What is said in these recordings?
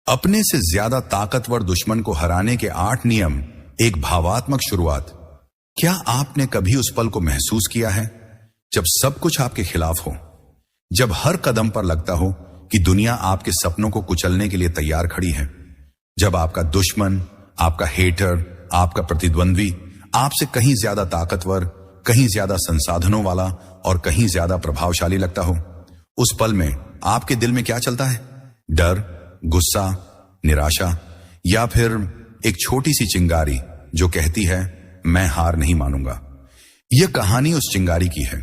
अपने से ज्यादा ताकतवर दुश्मन को हराने के 8 नियम, एक भावात्मक शुरुआत। क्या आपने कभी उस पल को महसूस किया है जब सब कुछ आपके खिलाफ हो, जब हर कदम पर लगता हो कि दुनिया आपके सपनों को कुचलने के लिए तैयार खड़ी है, जब आपका दुश्मन, आपका हेटर, आपका प्रतिद्वंद्वी आपसे कहीं ज्यादा ताकतवर, कहीं ज्यादा संसाधनों वाला और कहीं ज्यादा प्रभावशाली लगता हो? उस पल में आपके दिल में क्या चलता है? डर, गुस्सा, निराशा, या फिर एक छोटी सी चिंगारी जो कहती है मैं हार नहीं मानूंगा? यह कहानी उस चिंगारी की है।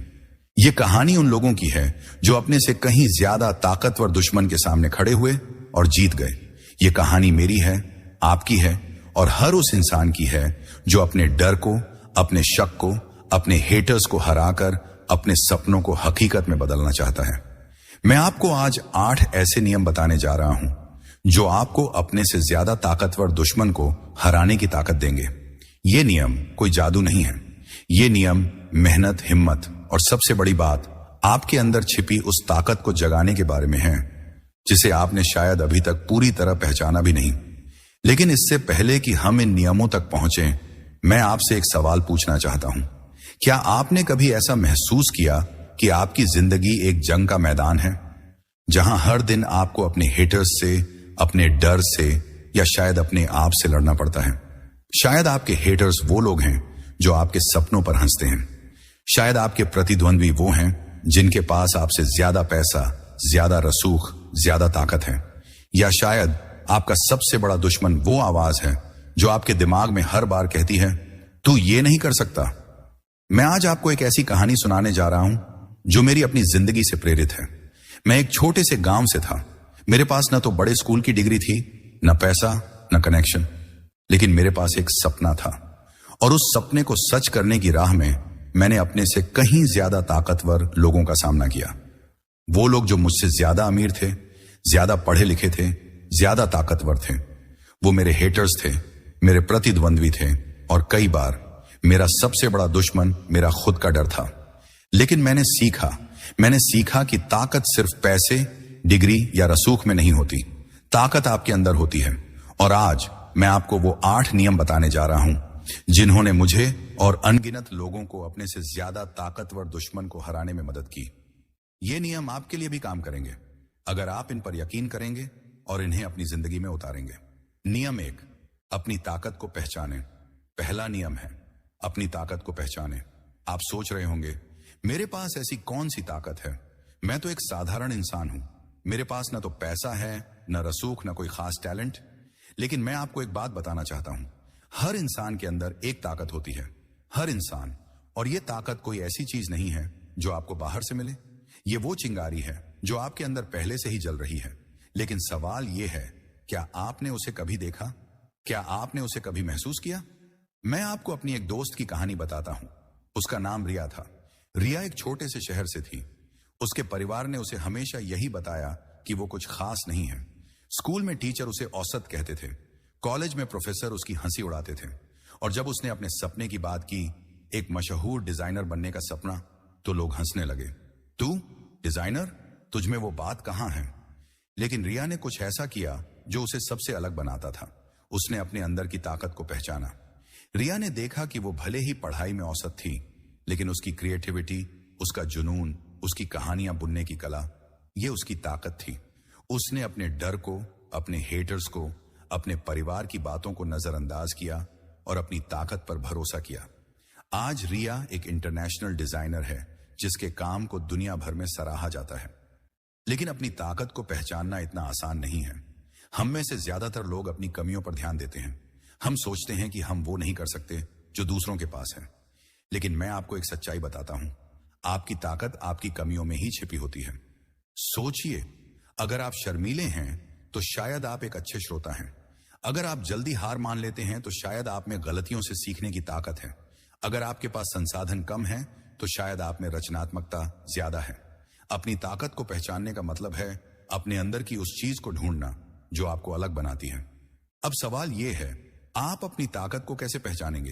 यह कहानी उन लोगों की है जो अपने से कहीं ज्यादा ताकतवर दुश्मन के सामने खड़े हुए और जीत गए। यह कहानी मेरी है, आपकी है और हर उस इंसान की है जो अपने डर को, अपने शक को, अपने हेटर्स को हराकर अपने सपनों को हकीकत में बदलना चाहता है। मैं आपको आज 8 ऐसे नियम बताने जा रहा हूं जो आपको अपने से ज्यादा ताकतवर दुश्मन को हराने की ताकत देंगे। ये नियम कोई जादू नहीं है। ये नियम मेहनत, हिम्मत और सबसे बड़ी बात, आपके अंदर छिपी उस ताकत को जगाने के बारे में है जिसे आपने शायद अभी तक पूरी तरह पहचाना भी नहीं। लेकिन इससे पहले कि हम इन नियमों तक पहुंचे, मैं आपसे एक सवाल पूछना चाहता हूं। क्या आपने कभी ऐसा महसूस किया कि आपकी जिंदगी एक जंग का मैदान है, जहां हर दिन आपको अपने हेटर्स से, अपने डर से या शायद अपने आप से लड़ना पड़ता है? शायद आपके हेटर्स वो लोग हैं जो आपके सपनों पर हंसते हैं। शायद आपके प्रतिद्वंद्वी वो हैं जिनके पास आपसे ज्यादा पैसा, ज्यादा रसूख, ज्यादा ताकत है। या शायद आपका सबसे बड़ा दुश्मन वो आवाज है जो आपके दिमाग में हर बार कहती है तू ये नहीं कर सकता। मैं आज आपको एक ऐसी कहानी सुनाने जा रहा हूं जो मेरी अपनी जिंदगी से प्रेरित है। मैं एक छोटे से गांव से था। मेरे पास न तो बड़े स्कूल की डिग्री थी, न पैसा, न कनेक्शन, लेकिन मेरे पास एक सपना था। और उस सपने को सच करने की राह में मैंने अपने से कहीं ज्यादा ताकतवर लोगों का सामना किया। वो लोग जो मुझसे ज्यादा अमीर थे, ज्यादा पढ़े लिखे थे, ज्यादा ताकतवर थे। वो मेरे हेटर्स थे, मेरे प्रतिद्वंद्वी थे और कई बार मेरा सबसे बड़ा दुश्मन मेरा खुद का डर था। लेकिन मैंने सीखा कि ताकत सिर्फ पैसे, डिग्री या रसूख में नहीं होती। ताकत आपके अंदर होती है। और आज मैं आपको वो 8 नियम बताने जा रहा हूं जिन्होंने मुझे और अनगिनत लोगों को अपने से ज्यादा ताकतवर दुश्मन को हराने में मदद की। ये नियम आपके लिए भी काम करेंगे अगर आप इन पर यकीन करेंगे और इन्हें अपनी जिंदगी में उतारेंगे। नियम 1, अपनी ताकत को पहचानें। पहला नियम है अपनी ताकत को पहचानें। आप सोच रहे होंगे मेरे पास ऐसी कौन सी ताकत है? मैं तो एक साधारण इंसान हूं। मेरे पास न तो पैसा है, न रसूख, न कोई खास टैलेंट। लेकिन मैं आपको एक बात बताना चाहता हूं। हर इंसान के अंदर एक ताकत होती है, हर इंसान। और यह ताकत कोई ऐसी चीज नहीं है जो आपको बाहर से मिले। यह वो चिंगारी है जो आपके अंदर पहले से ही जल रही है। लेकिन सवाल यह है, क्या आपने उसे कभी देखा? क्या आपने उसे कभी महसूस किया? मैं आपको अपनी एक दोस्त की कहानी बताता हूं। उसका नाम रिया था। रिया एक छोटे से शहर से थी। उसके परिवार ने उसे हमेशा यही बताया कि वो कुछ खास नहीं है। स्कूल में टीचर उसे औसत कहते थे, कॉलेज में प्रोफेसर उसकी हंसी उड़ाते थे। और जब उसने अपने सपने की बात की, एक मशहूर डिजाइनर बनने का सपना, तो लोग हंसने लगे। तू डिजाइनर? तुझमें वो बात कहां है? लेकिन रिया ने कुछ ऐसा किया जो उसे सबसे अलग बनाता था। उसने अपने अंदर की ताकत को पहचाना। रिया ने देखा कि वो भले ही पढ़ाई में औसत थी, लेकिन उसकी क्रिएटिविटी, उसका जुनून, उसकी कहानियां बुनने की कला, ये उसकी ताकत थी। उसने अपने डर को, अपने हेटर्स को, अपने परिवार की बातों को नजरअंदाज किया और अपनी ताकत पर भरोसा किया। आज रिया एक इंटरनेशनल डिजाइनर है जिसके काम को दुनिया भर में सराहा जाता है। लेकिन अपनी ताकत को पहचानना इतना आसान नहीं है। हम में से ज्यादातर लोग अपनी कमियों पर ध्यान देते हैं। हम सोचते हैं कि हम वो नहीं कर सकते जो दूसरों के पास है। लेकिन मैं आपको एक सच्चाई बताता हूं, आपकी ताकत आपकी कमियों में ही छिपी होती है। सोचिए, अगर आप शर्मीले हैं तो शायद आप एक अच्छे श्रोता हैं। अगर आप जल्दी हार मान लेते हैं तो शायद आप में गलतियों से सीखने की ताकत है। अगर आपके पास संसाधन कम है तो शायद आप में रचनात्मकता ज्यादा है। अपनी ताकत को पहचानने का मतलब है अपने अंदर की उस चीज को ढूंढना जो आपको अलग बनाती है। अब सवाल यह है, आप अपनी ताकत को कैसे पहचानेंगे?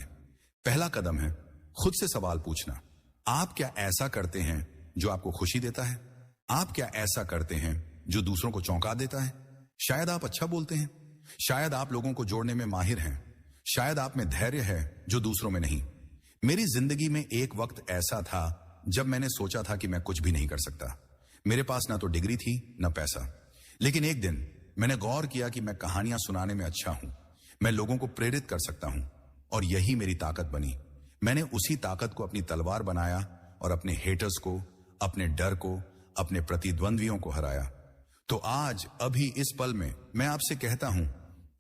पहला कदम है खुद से सवाल पूछना। आप क्या ऐसा करते हैं जो आपको खुशी देता है? आप क्या ऐसा करते हैं जो दूसरों को चौंका देता है? शायद आप अच्छा बोलते हैं, शायद आप लोगों को जोड़ने में माहिर हैं, शायद आप में धैर्य है जो दूसरों में नहीं। मेरी जिंदगी में एक वक्त ऐसा था जब मैंने सोचा था कि मैं कुछ भी नहीं कर सकता। मेरे पास ना तो डिग्री थी ना पैसा। लेकिन एक दिन मैंने गौर किया कि मैं कहानियां सुनाने में अच्छा हूं, मैं लोगों को प्रेरित कर सकता हूं, और यही मेरी ताकत बनी। मैंने उसी ताकत को अपनी तलवार बनाया और अपने हेटर्स को, अपने डर को, अपने प्रतिद्वंद्वियों को हराया। तो आज अभी इस पल में मैं आपसे कहता हूं,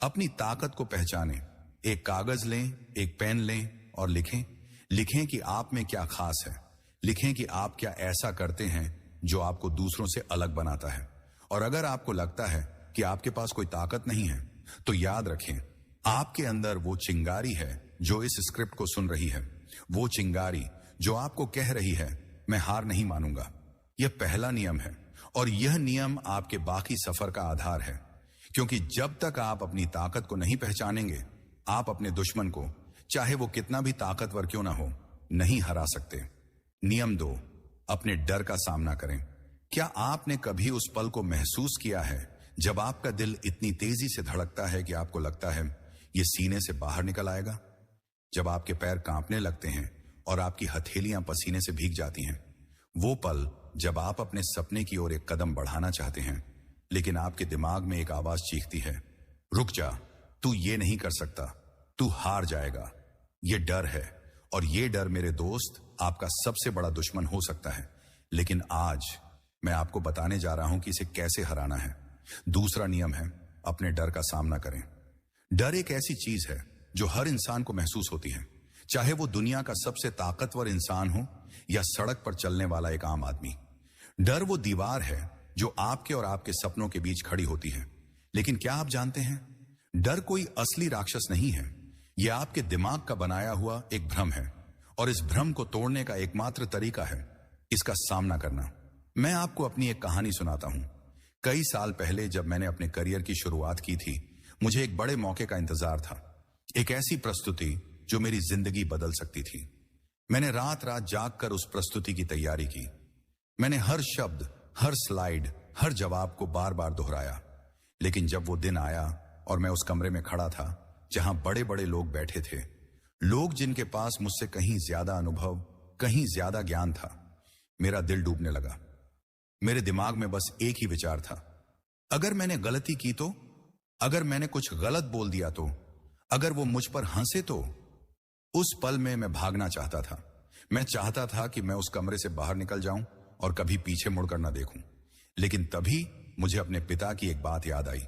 अपनी ताकत को पहचानें। एक कागज लें, एक पेन लें और लिखें। लिखें कि आप में क्या खास है। लिखें कि आप क्या ऐसा करते हैं जो आपको दूसरों से अलग बनाता है। और अगर आपको लगता है कि आपके पास कोई ताकत नहीं है, तो याद रखें, आपके अंदर वो चिंगारी है जो इस स्क्रिप्ट को सुन रही है। वो चिंगारी जो आपको कह रही है, मैं हार नहीं मानूंगा। यह पहला नियम है और यह नियम आपके बाकी सफर का आधार है। क्योंकि जब तक आप अपनी ताकत को नहीं पहचानेंगे, आप अपने दुश्मन को, चाहे वो कितना भी ताकतवर क्यों ना हो, नहीं हरा सकते। नियम 2, अपने डर का सामना करें। क्या आपने कभी उस पल को महसूस किया है जब आपका दिल इतनी तेजी से धड़कता है कि आपको लगता है ये सीने से बाहर निकल आएगा? जब आपके पैर कांपने लगते हैं और आपकी हथेलियां पसीने से भीग जाती हैं? वो पल जब आप अपने सपने की ओर एक कदम बढ़ाना चाहते हैं, लेकिन आपके दिमाग में एक आवाज चीखती है, रुक जा, तू ये नहीं कर सकता, तू हार जाएगा। ये डर है, और ये डर मेरे दोस्त आपका सबसे बड़ा दुश्मन हो सकता है। लेकिन आज मैं आपको बताने जा रहा हूं कि इसे कैसे हराना है। दूसरा नियम है, अपने डर का सामना करें। डर एक ऐसी चीज है जो हर इंसान को महसूस होती है, चाहे वो दुनिया का सबसे ताकतवर इंसान हो या सड़क पर चलने वाला एक आम आदमी। डर वो दीवार है जो आपके और आपके सपनों के बीच खड़ी होती है। लेकिन क्या आप जानते हैं, डर कोई असली राक्षस नहीं है। यह आपके दिमाग का बनाया हुआ एक भ्रम है, और इस भ्रम को तोड़ने का एकमात्र तरीका है इसका सामना करना। मैं आपको अपनी एक कहानी सुनाता हूं। कई साल पहले जब मैंने अपने करियर की शुरुआत की थी, मुझे एक बड़े मौके का इंतजार था। एक ऐसी प्रस्तुति जो मेरी जिंदगी बदल सकती थी। मैंने रात रात जागकर उस प्रस्तुति की तैयारी की। मैंने हर शब्द, हर स्लाइड, हर जवाब को बार बार दोहराया। लेकिन जब वो दिन आया और मैं उस कमरे में खड़ा था जहां बड़े बड़े लोग बैठे थे, लोग जिनके पास मुझसे कहीं ज्यादा अनुभव, कहीं ज्यादा ज्ञान था, मेरा दिल डूबने लगा। मेरे दिमाग में बस एक ही विचार था, अगर मैंने गलती की तो, अगर मैंने कुछ गलत बोल दिया तो, अगर वो मुझ पर हंसे तो। उस पल में मैं भागना चाहता था। मैं चाहता था कि मैं उस कमरे से बाहर निकल जाऊं और कभी पीछे मुड़कर ना देखूं। लेकिन तभी मुझे अपने पिता की एक बात याद आई।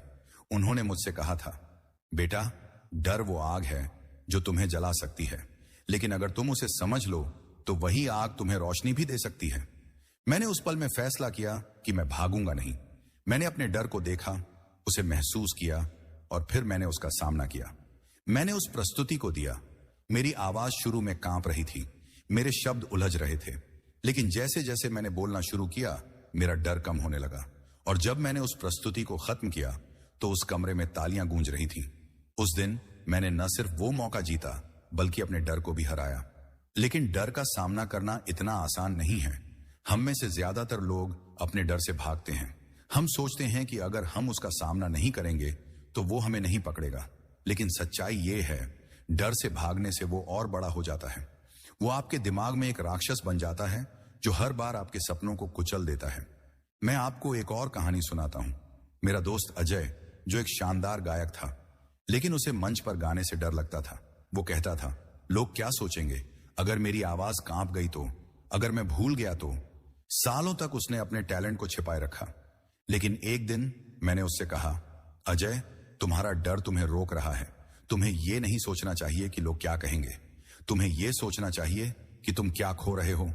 उन्होंने मुझसे कहा था, बेटा, डर वो आग है जो तुम्हें जला सकती है, लेकिन अगर तुम उसे समझ लो तो वही आग तुम्हें रोशनी भी दे सकती है। मैंने उस पल में फैसला किया कि मैं भागूंगा नहीं। मैंने अपने डर को देखा, उसे महसूस किया, और फिर मैंने उसका सामना किया। मैंने उस प्रस्तुति को दिया। मेरी आवाज शुरू में कांप रही थी, मेरे शब्द उलझ रहे थे, लेकिन जैसे जैसे मैंने बोलना शुरू किया, मेरा डर कम होने लगा। और जब मैंने उस प्रस्तुति को खत्म किया तो उस कमरे में तालियां गूंज रही थीं। उस दिन मैंने न सिर्फ वो मौका जीता, बल्कि अपने डर को भी हराया। लेकिन डर का सामना करना इतना आसान नहीं है। हम में से ज्यादातर लोग अपने डर से भागते हैं। हम सोचते हैं कि अगर हम उसका सामना नहीं करेंगे तो वो हमें नहीं पकड़ेगा। लेकिन सच्चाई ये है, डर से भागने से वो और बड़ा हो जाता है। वो आपके दिमाग में एक राक्षस बन जाता है जो हर बार आपके सपनों को कुचल देता है। मैं आपको एक और कहानी सुनाता हूं। मेरा दोस्त अजय, जो एक शानदार गायक था, लेकिन उसे मंच पर गाने से डर लगता था। वो कहता था, लोग क्या सोचेंगे, अगर मेरी आवाज कांप गई तो, अगर मैं भूल गया तो। सालों तक उसने अपने टैलेंट को छिपाए रखा। लेकिन एक दिन मैंने उससे कहा, अजय, तुम्हारा डर तुम्हें रोक रहा है। तुम्हें यह नहीं सोचना चाहिए कि लोग क्या कहेंगे, तुम्हें यह सोचना चाहिए कि तुम क्या खो रहे हो।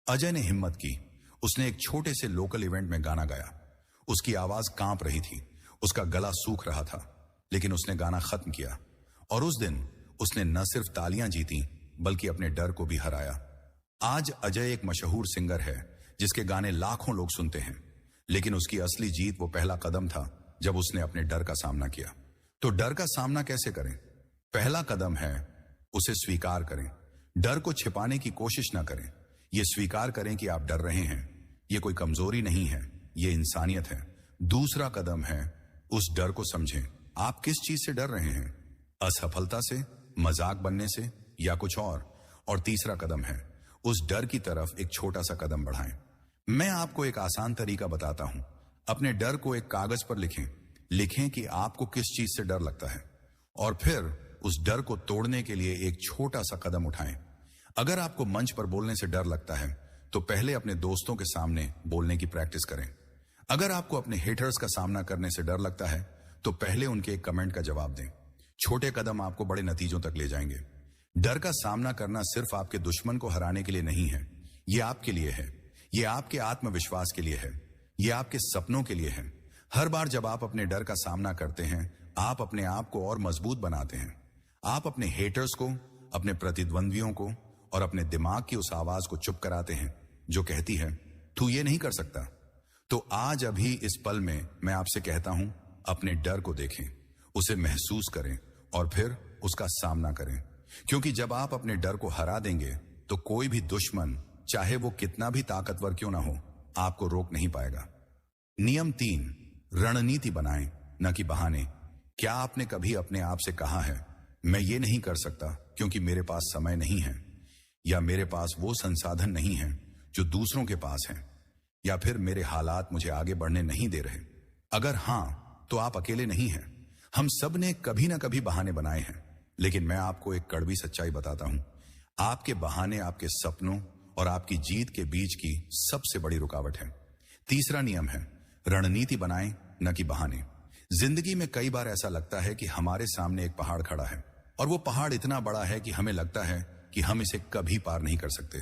अजय ने हिम्मत की। उसने एक छोटे से लोकल इवेंट में गाना गाया। उसकी आवाज कांप रही थी, उसका गला सूख रहा था, लेकिन उसने गाना खत्म किया। और उस दिन उसने न सिर्फ तालियां जीती, बल्कि अपने डर को भी हराया। आज अजय एक मशहूर सिंगर है जिसके गाने लाखों लोग सुनते हैं। लेकिन उसकी असली जीत वो पहला कदम था जब उसने अपने डर का सामना किया। तो डर का सामना कैसे करें? पहला कदम है उसे स्वीकार करें। डर को छिपाने की कोशिश ना करें। यह स्वीकार करें कि आप डर रहे हैं। यह कोई कमजोरी नहीं है, यह इंसानियत है। दूसरा कदम है उस डर को समझें। आप किस चीज से डर रहे हैं? असफलता से, मजाक बनने से, या कुछ और तीसरा कदम है उस डर की तरफ एक छोटा सा कदम बढ़ाएं। मैं आपको एक आसान तरीका बताता हूं। अपने डर को एक कागज पर लिखें कि आपको किस चीज से डर लगता है, और फिर उस डर को तोड़ने के लिए एक छोटा सा कदम उठाएं। अगर आपको मंच पर बोलने से डर लगता है तो पहले अपने दोस्तों के सामने बोलने की प्रैक्टिस करें। अगर आपको अपने हेटर्स का सामना करने से डर लगता है तो पहले उनके एक कमेंट का जवाब दें। छोटे कदम आपको बड़े नतीजों तक ले जाएंगे। डर का सामना करना सिर्फ आपके दुश्मन को हराने के लिए नहीं है, यह आपके लिए है, यह आपके आत्मविश्वास के लिए है, यह आपके सपनों के लिए है। हर बार जब आप अपने डर का सामना करते हैं, आप अपने आप को और मजबूत बनाते हैं। आप अपने हेटर्स को, अपने प्रतिद्वंद्वियों को और अपने दिमाग की उस आवाज को चुप कराते हैं जो कहती है तू ये नहीं कर सकता। तो आज अभी इस पल में मैं आपसे कहता हूं, अपने डर को देखें, उसे महसूस करें और फिर उसका सामना करें। क्योंकि जब आप अपने डर को हरा देंगे तो कोई भी दुश्मन, चाहे वो कितना भी ताकतवर क्यों ना हो, आपको रोक नहीं पाएगा। नियम 3, रणनीति बनाएं, न कि बहाने। क्या आपने कभी अपने आप से कहा है मैं ये नहीं कर सकता क्योंकि मेरे पास समय नहीं है, या मेरे पास वो संसाधन नहीं है जो दूसरों के पास है, या फिर मेरे हालात मुझे आगे बढ़ने नहीं दे रहे? अगर हां, तो आप अकेले नहीं हैं। हम सब ने कभी ना कभी बहाने बनाए हैं, लेकिन मैं आपको एक कड़वी सच्चाई बताता हूं। आपके बहाने आपके सपनों और आपकी जीत के बीच की सबसे बड़ी रुकावट है। तीसरा नियम है, रणनीति बनाएं, न कि बहाने। जिंदगी में कई बार ऐसा लगता है कि हमारे सामने एक पहाड़ खड़ा है और वो पहाड़ इतना बड़ा है कि हमें लगता है कि हम इसे कभी पार नहीं कर सकते।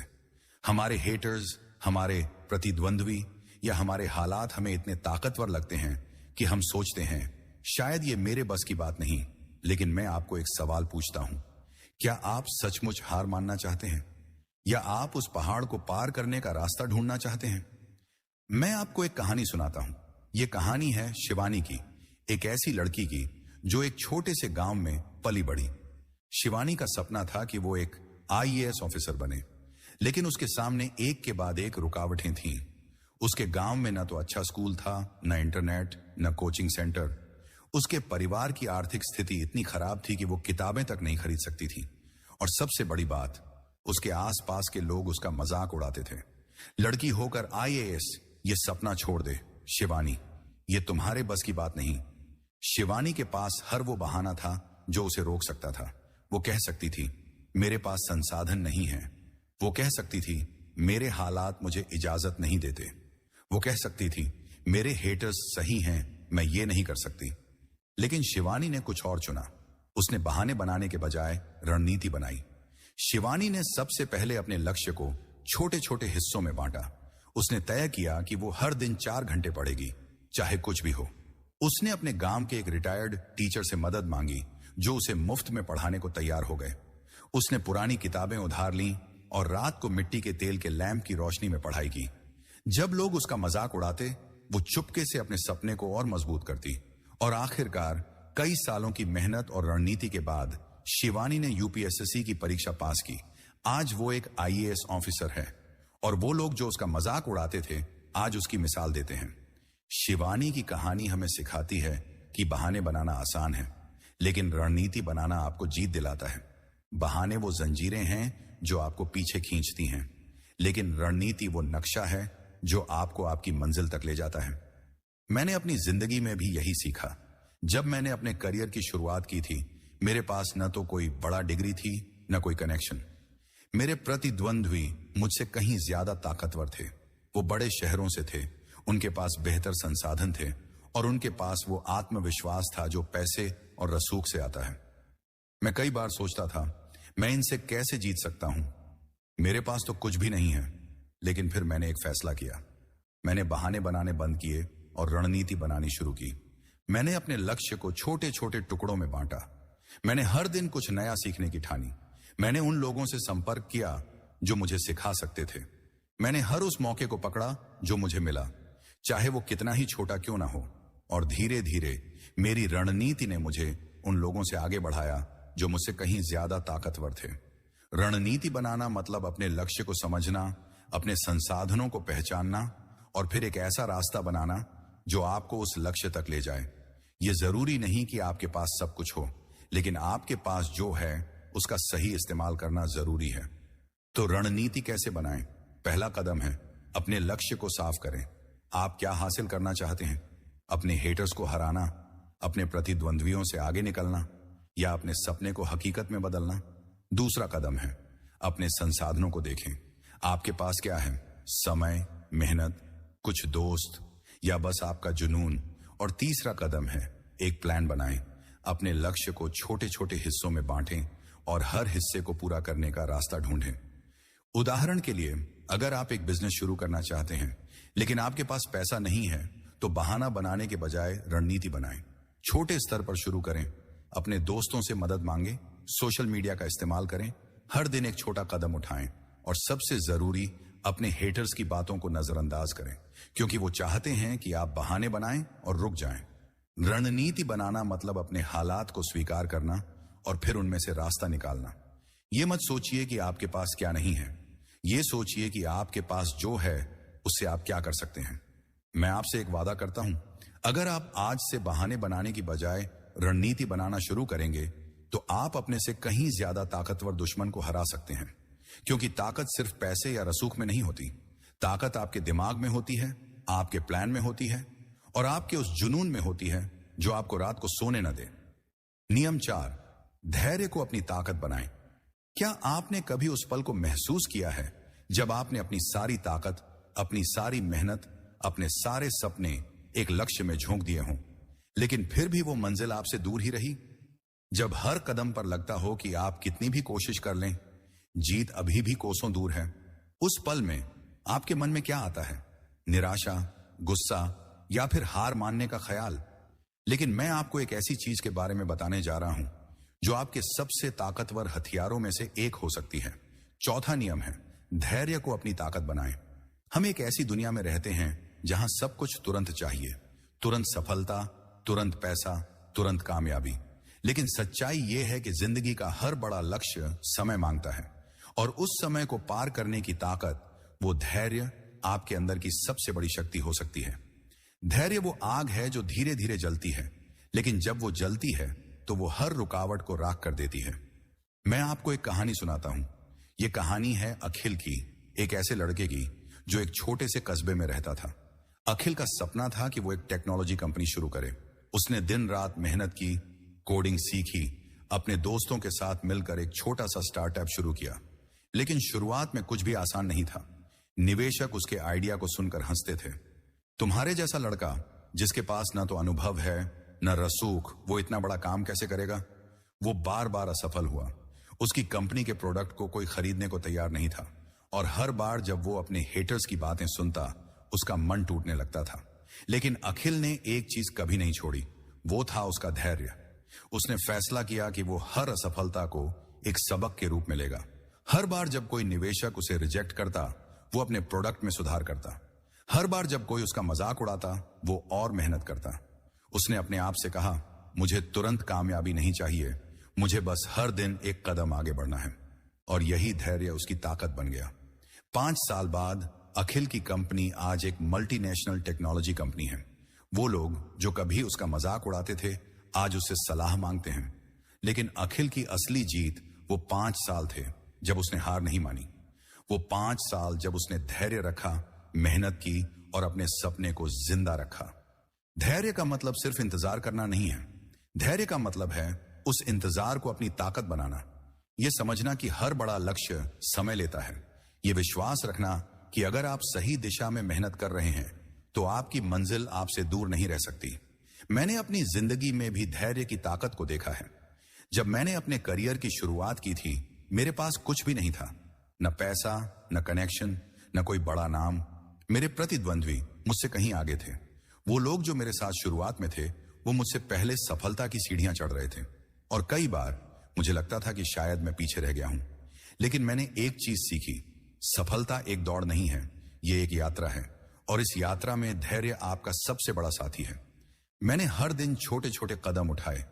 हमारे हेटर्स, हमारे प्रतिद्वंद्वी या हमारे हालात हमें इतने ताकतवर लगते हैं कि हम सोचते हैं शायद ये मेरे बस की बात नहीं। लेकिन मैं आपको एक सवाल पूछता हूं, क्या आप सचमुच हार मानना चाहते हैं, या आप उस पहाड़ को पार करने का रास्ता ढूंढना चाहते हैं? मैं आपको एक कहानी सुनाता हूं। यह कहानी है शिवानी की, एक ऐसी लड़की की जो एक छोटे से गांव में पली बढ़ी। शिवानी का सपना था कि वो एक IAS ऑफिसर बने, लेकिन उसके सामने एक के बाद एक रुकावटें थीं। उसके गांव में न तो अच्छा स्कूल था, न इंटरनेट, न कोचिंग सेंटर। उसके परिवार की आर्थिक स्थिति इतनी खराब थी कि वो किताबें तक नहीं खरीद सकती थी। और सबसे बड़ी बात, उसके आसपास के लोग उसका मजाक उड़ाते थे। लड़की होकर IAS, ये सपना छोड़ दे शिवानी, ये तुम्हारे बस की बात नहीं। शिवानी के पास हर वो बहाना था जो उसे रोक सकता था। वो कह सकती थी मेरे पास संसाधन नहीं है। वो कह सकती थी मेरे हालात मुझे इजाजत नहीं देते। वो कह सकती थी मेरे हेटर्स सही हैं, मैं ये नहीं कर सकती। लेकिन शिवानी ने कुछ और चुना। उसने बहाने बनाने के बजाय रणनीति बनाई। शिवानी ने सबसे पहले अपने लक्ष्य को छोटे छोटे हिस्सों में बांटा। उसने तय किया कि वो हर दिन 4 घंटे पढ़ेगी, चाहे कुछ भी हो। उसने अपने गांव के एक रिटायर्ड टीचर से मदद मांगी जो उसे मुफ्त में पढ़ाने को तैयार हो गए। उसने पुरानी किताबें उधार लीं और रात को मिट्टी के तेल के लैंप की रोशनी में पढ़ाई की। जब लोग उसका मजाक उड़ाते, वो चुपके से अपने सपने को और मजबूत करती। और आखिरकार कई सालों की मेहनत और रणनीति के बाद शिवानी ने UPSSC की परीक्षा पास की। आज वो एक IAS ऑफिसर है और वो लोग जो उसका मजाक उड़ाते थे आज उसकी मिसाल देते हैं। शिवानी की कहानी हमें सिखाती है कि बहाने बनाना आसान है, लेकिन रणनीति बनाना आपको जीत दिलाता है। बहाने वो जंजीरें हैं जो आपको पीछे खींचती हैं, लेकिन रणनीति वो नक्शा है जो आपको आपकी मंजिल तक ले जाता है। मैंने अपनी जिंदगी में भी यही सीखा। जब मैंने अपने करियर की शुरुआत की थी, मेरे पास न तो कोई बड़ा डिग्री थी, न कोई कनेक्शन। मेरे प्रतिद्वंद्वी मुझसे कहीं ज्यादा ताकतवर थे। वो बड़े शहरों से थे, उनके पास बेहतर संसाधन थे और उनके पास वो आत्मविश्वास था जो पैसे और रसूख से आता है। मैं कई बार सोचता था मैं इनसे कैसे जीत सकता हूं, मेरे पास तो कुछ भी नहीं है। लेकिन फिर मैंने एक फैसला किया। मैंने बहाने बनाने बंद किए और रणनीति बनानी शुरू की। मैंने अपने लक्ष्य को छोटे छोटे टुकड़ों में बांटा। मैंने हर दिन कुछ नया सीखने की ठानी। मैंने उन लोगों से संपर्क किया जो मुझे सिखा सकते थे। मैंने हर उस मौके को पकड़ा जो मुझे मिला, चाहे वो कितना ही छोटा क्यों ना हो। और धीरे धीरे मेरी रणनीति ने मुझे उन लोगों से आगे बढ़ाया जो मुझसे कहीं ज्यादा ताकतवर थे। रणनीति बनाना मतलब अपने लक्ष्य को समझना, अपने संसाधनों को पहचानना और फिर एक ऐसा रास्ता बनाना जो आपको उस लक्ष्य तक ले जाए। यह जरूरी नहीं कि आपके पास सब कुछ हो, लेकिन आपके पास जो है उसका सही इस्तेमाल करना जरूरी है। तो रणनीति कैसे बनाएं? पहला कदम है अपने लक्ष्य को साफ करें। आप क्या हासिल करना चाहते हैं? अपने हेटर्स को हराना, अपने प्रतिद्वंद्वियों से आगे निकलना, या अपने सपने को हकीकत में बदलना? दूसरा कदम है अपने संसाधनों को देखें। आपके पास क्या है? समय, मेहनत, कुछ दोस्त, या बस आपका जुनून? और तीसरा कदम है एक प्लान बनाएं। अपने लक्ष्य को छोटे छोटे हिस्सों में बांटें और हर हिस्से को पूरा करने का रास्ता ढूंढें। उदाहरण के लिए, अगर आप एक बिजनेस शुरू करना चाहते हैं लेकिन आपके पास पैसा नहीं है, तो बहाना बनाने के बजाय रणनीति बनाएं। छोटे स्तर पर शुरू करें, अपने दोस्तों से मदद मांगें, सोशल मीडिया का इस्तेमाल करें, हर दिन एक छोटा कदम उठाएं, और सबसे जरूरी अपने हेटर्स की बातों को नजरअंदाज करें, क्योंकि वो चाहते हैं कि आप बहाने बनाएं और रुक जाएं। रणनीति बनाना मतलब अपने हालात को स्वीकार करना और फिर उनमें से रास्ता निकालना। ये मत सोचिए कि आपके पास क्या नहीं है, ये सोचिए कि आपके पास जो है उससे आप क्या कर सकते हैं। मैं आपसे एक वादा करता हूं, अगर आप आज से बहाने बनाने की बजाय रणनीति बनाना शुरू करेंगे तो आप अपने से कहीं ज्यादा ताकतवर दुश्मन को हरा सकते हैं। क्योंकि ताकत सिर्फ पैसे या रसूख में नहीं होती, ताकत आपके दिमाग में होती है, आपके प्लान में होती है, और आपके उस जुनून में होती है जो आपको रात को सोने न दे। नियम 4, धैर्य को अपनी ताकत बनाएं। क्या आपने कभी उस पल को महसूस किया है जब आपने अपनी सारी ताकत, अपनी सारी मेहनत, अपने सारे सपने एक लक्ष्य में झोंक दिए हों, लेकिन फिर भी वो मंजिल आपसे दूर ही रही? जब हर कदम पर लगता हो कि आप कितनी भी कोशिश कर लें, जीत अभी भी कोसों दूर है, उस पल में आपके मन में क्या आता है? निराशा, गुस्सा, या फिर हार मानने का ख्याल? लेकिन मैं आपको एक ऐसी चीज के बारे में बताने जा रहा हूं जो आपके सबसे ताकतवर हथियारों में से एक हो सकती है। चौथा नियम है धैर्य को अपनी ताकत बनाएं। हम एक ऐसी दुनिया में रहते हैं जहां सब कुछ तुरंत चाहिए, तुरंत सफलता, तुरंत पैसा, तुरंत कामयाबी। लेकिन सच्चाई यह है कि जिंदगी का हर बड़ा लक्ष्य समय मांगता है, और उस समय को पार करने की ताकत, वो धैर्य आपके अंदर की सबसे बड़ी शक्ति हो सकती है। धैर्य वो आग है जो धीरे धीरे जलती है, लेकिन जब वो जलती है तो वो हर रुकावट को राख कर देती है। मैं आपको एक कहानी सुनाता हूं। ये कहानी है अखिल की, एक ऐसे लड़के की जो एक छोटे से कस्बे में रहता था। अखिल का सपना था कि वो एक टेक्नोलॉजी कंपनी शुरू करे। उसने दिन रात मेहनत की, कोडिंग सीखी, अपने दोस्तों के साथ मिलकर एक छोटा सा स्टार्टअप शुरू किया। लेकिन शुरुआत में कुछ भी आसान नहीं था। निवेशक उसके आइडिया को सुनकर हंसते थे। तुम्हारे जैसा लड़का जिसके पास ना तो अनुभव है न रसूख, वो इतना बड़ा काम कैसे करेगा? वो बार बार असफल हुआ। उसकी कंपनी के प्रोडक्ट को कोई खरीदने को तैयार नहीं था, और हर बार जब वो अपने हेटर्स की बातें सुनता, उसका मन टूटने लगता था। लेकिन अखिल ने एक चीज कभी नहीं छोड़ी, वो था उसका धैर्य। उसने फैसला किया कि वो हर असफलता को एक सबक के रूप में लेगा। हर बार जब कोई निवेशक उसे रिजेक्ट करता, वो अपने प्रोडक्ट में सुधार करता। हर बार जब कोई उसका मजाक उड़ाता, वो और मेहनत करता। उसने अपने आप से कहा, मुझे तुरंत कामयाबी नहीं चाहिए, मुझे बस हर दिन एक कदम आगे बढ़ना है। और यही धैर्य उसकी ताकत बन गया। 5 साल बाद अखिल की कंपनी आज एक मल्टीनेशनल टेक्नोलॉजी कंपनी है। वो लोग जो कभी उसका मजाक उड़ाते थे, आज उससे सलाह मांगते हैं। लेकिन अखिल की असली जीत वो 5 साल थे जब उसने हार नहीं मानी। वो 5 साल जब उसने धैर्य रखा, मेहनत की और अपने सपने को जिंदा रखा। धैर्य का मतलब सिर्फ इंतजार करना नहीं है। धैर्य का मतलब है उस इंतजार को अपनी ताकत बनाना। यह समझना कि हर बड़ा लक्ष्य समय लेता है। यह विश्वास रखना कि अगर आप सही दिशा में मेहनत कर रहे हैं तो आपकी मंजिल आपसे दूर नहीं रह सकती। मैंने अपनी जिंदगी में भी धैर्य की ताकत को देखा है। जब मैंने अपने करियर की शुरुआत की थी, मेरे पास कुछ भी नहीं था, न पैसा, न कनेक्शन, न कोई बड़ा नाम। मेरे प्रतिद्वंद्वी मुझसे कहीं आगे थे। वो लोग जो मेरे साथ शुरुआत में थे, वो मुझसे पहले सफलता की सीढ़ियां चढ़ रहे थे, और कई बार मुझे लगता था कि शायद मैं पीछे रह गया हूं। लेकिन मैंने एक चीज सीखी, सफलता एक दौड़ नहीं है, ये एक यात्रा है, और इस यात्रा में धैर्य आपका सबसे बड़ा साथी है। मैंने हर दिन छोटे छोटे कदम उठाए,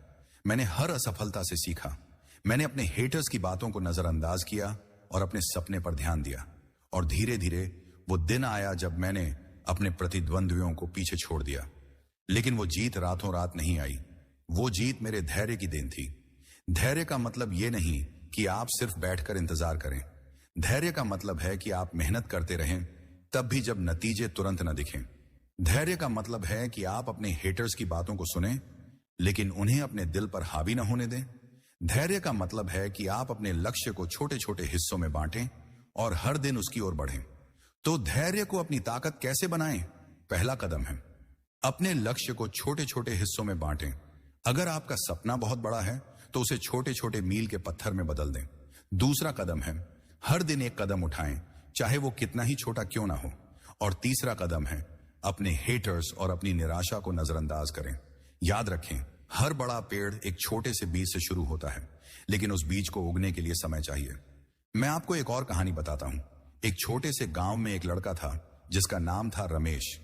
मैंने हर असफलता से सीखा, मैंने अपने हेटर्स की बातों को नजरअंदाज किया और अपने सपने पर ध्यान दिया। और धीरे धीरे वो दिन आया जब मैंने अपने प्रतिद्वंद्वियों को पीछे छोड़ दिया। लेकिन वो जीत रातों रात नहीं आई। वो जीत मेरे धैर्य की देन थी। धैर्य का मतलब ये नहीं कि आप सिर्फ बैठकर इंतजार करें। धैर्य का मतलब है कि आप मेहनत करते रहें, तब भी जब नतीजे तुरंत न दिखें। धैर्य का मतलब है कि आप अपने हेटर्स की बातों को सुनें, लेकिन उन्हें अपने दिल पर हावी न होने दें। धैर्य का मतलब है कि आप अपने लक्ष्य को छोटे छोटे हिस्सों में बांटें और हर दिन उसकी ओर बढ़ें। तो धैर्य को अपनी ताकत कैसे बनाएं? पहला कदम है अपने लक्ष्य को छोटे छोटे हिस्सों में बांटें। अगर आपका सपना बहुत बड़ा है तो उसे छोटे छोटे मील के पत्थर में बदल दें। दूसरा कदम है हर दिन एक कदम उठाएं, चाहे वो कितना ही छोटा क्यों ना हो। और तीसरा कदम है अपने हेटर्स और अपनी निराशा को नजरअंदाज करें। याद रखें, हर बड़ा पेड़ एक छोटे से बीज से शुरू होता है, लेकिन उस बीज को उगने के लिए समय चाहिए। मैं आपको एक और कहानी बताता हूं। एक छोटे से गांव में एक लड़का था जिसका नाम था रमेश।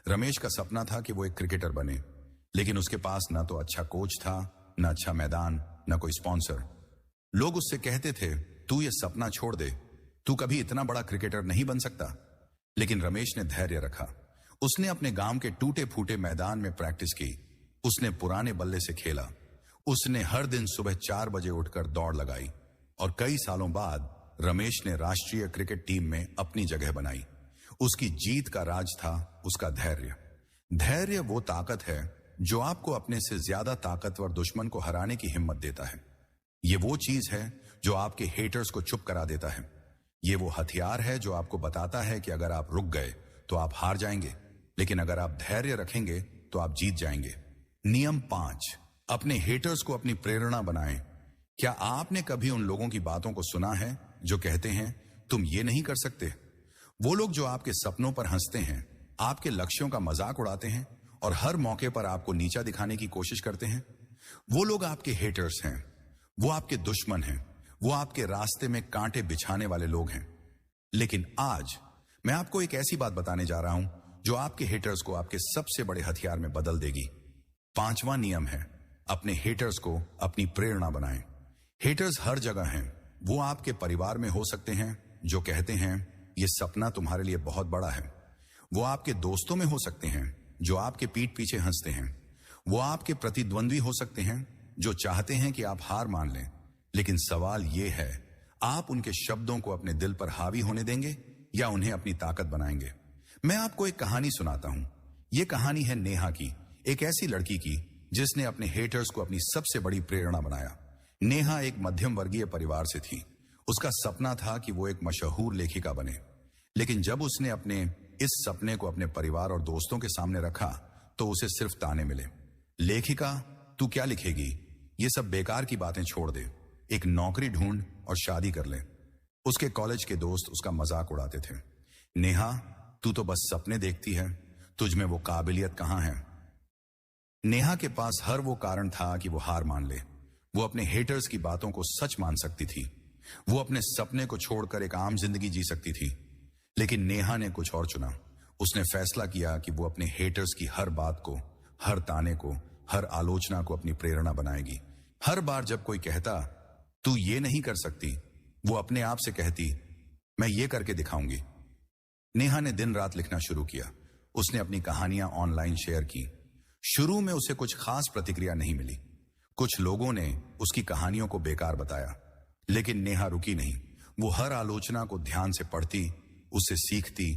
रमेश का सपना था कि वो एक क्रिकेटर बने, लेकिन उसके पास ना तो अच्छा कोच था, ना अच्छा मैदान, ना कोई स्पॉन्सर। लोग उससे कहते थे, तू ये सपना छोड़ दे, तू कभी इतना बड़ा क्रिकेटर नहीं बन सकता। लेकिन रमेश ने धैर्य रखा। उसने अपने गांव के टूटे फूटे मैदान में प्रैक्टिस की। उसने पुराने बल्ले से खेला। उसने हर दिन सुबह 4 बजे उठकर दौड़ लगाई और कई सालों बाद रमेश ने राष्ट्रीय क्रिकेट टीम में अपनी जगह बनाई। उसकी जीत का राज था उसका धैर्य। धैर्य वो ताकत है जो आपको अपने से ज्यादा ताकतवर दुश्मन को हराने की हिम्मत देता है। ये वो चीज है जो आपके हेटर्स को चुप करा देता है। ये वो हथियार है जो आपको बताता है कि अगर आप रुक गए तो आप हार जाएंगे, लेकिन अगर आप धैर्य रखेंगे तो आप जीत जाएंगे। नियम 5, अपने हेटर्स को अपनी प्रेरणा बनाएं। क्या आपने कभी उन लोगों की बातों को सुना है जो कहते हैं तुम ये नहीं कर सकते? वो लोग जो आपके सपनों पर हंसते हैं, आपके लक्ष्यों का मजाक उड़ाते हैं और हर मौके पर आपको नीचा दिखाने की कोशिश करते हैं। वो लोग आपके हेटर्स हैं, वो आपके दुश्मन हैं, वो आपके रास्ते में कांटे बिछाने वाले लोग हैं। लेकिन आज मैं आपको एक ऐसी बात बताने जा रहा हूं जो आपके हेटर्स को आपके सबसे बड़े हथियार में बदल देगी। 5वां नियम है अपने हेटर्स को अपनी प्रेरणा बनाएं। हेटर्स हर जगह हैं। वो आपके परिवार में हो सकते हैं जो कहते हैं ये सपना तुम्हारे लिए बहुत बड़ा है। वो आपके दोस्तों में हो सकते हैं जो आपके पीठ पीछे हंसते हैं। वो आपके प्रतिद्वंद्वी हो सकते हैं जो चाहते हैं कि आप हार मान लें। लेकिन सवाल यह है, आप उनके शब्दों को अपने दिल पर हावी होने देंगे या उन्हें अपनी ताकत बनाएंगे? मैं आपको एक कहानी सुनाता हूं। यह कहानी है नेहा की, एक ऐसी लड़की की जिसने अपने हेटर्स को अपनी सबसे बड़ी प्रेरणा बनाया। नेहा एक मध्यम वर्गीय परिवार से थी। उसका सपना था कि वो एक मशहूर लेखिका बने। लेकिन जब उसने अपने इस सपने को अपने परिवार और दोस्तों के सामने रखा तो उसे सिर्फ ताने मिले। लेखिका, तू क्या लिखेगी? ये सब बेकार की बातें छोड़ दे, एक नौकरी ढूंढ और शादी कर ले। उसके कॉलेज के दोस्त उसका मजाक उड़ाते थे। नेहा, तू तो बस सपने देखती है, तुझ में वो काबिलियत कहां है? नेहा के पास हर वो कारण था कि वो हार मान ले। वो अपने हेटर्स की बातों को सच मान सकती थी। वो अपने सपने को छोड़कर एक आम जिंदगी जी सकती थी। लेकिन नेहा ने कुछ और चुना। उसने फैसला किया कि वो अपने हेटर्स की हर बात को, हर ताने को, हर आलोचना को अपनी प्रेरणा बनाएगी। हर बार जब कोई कहता तू ये नहीं कर सकती, वो अपने आप से कहती मैं ये करके दिखाऊंगी। नेहा ने दिन रात लिखना शुरू किया। उसने अपनी कहानियां ऑनलाइन शेयर की। शुरू में उसे कुछ खास प्रतिक्रिया नहीं मिली। कुछ लोगों ने उसकी कहानियों को बेकार बताया, लेकिन नेहा रुकी नहीं। वो हर आलोचना को ध्यान से पढ़ती, उससे सीखती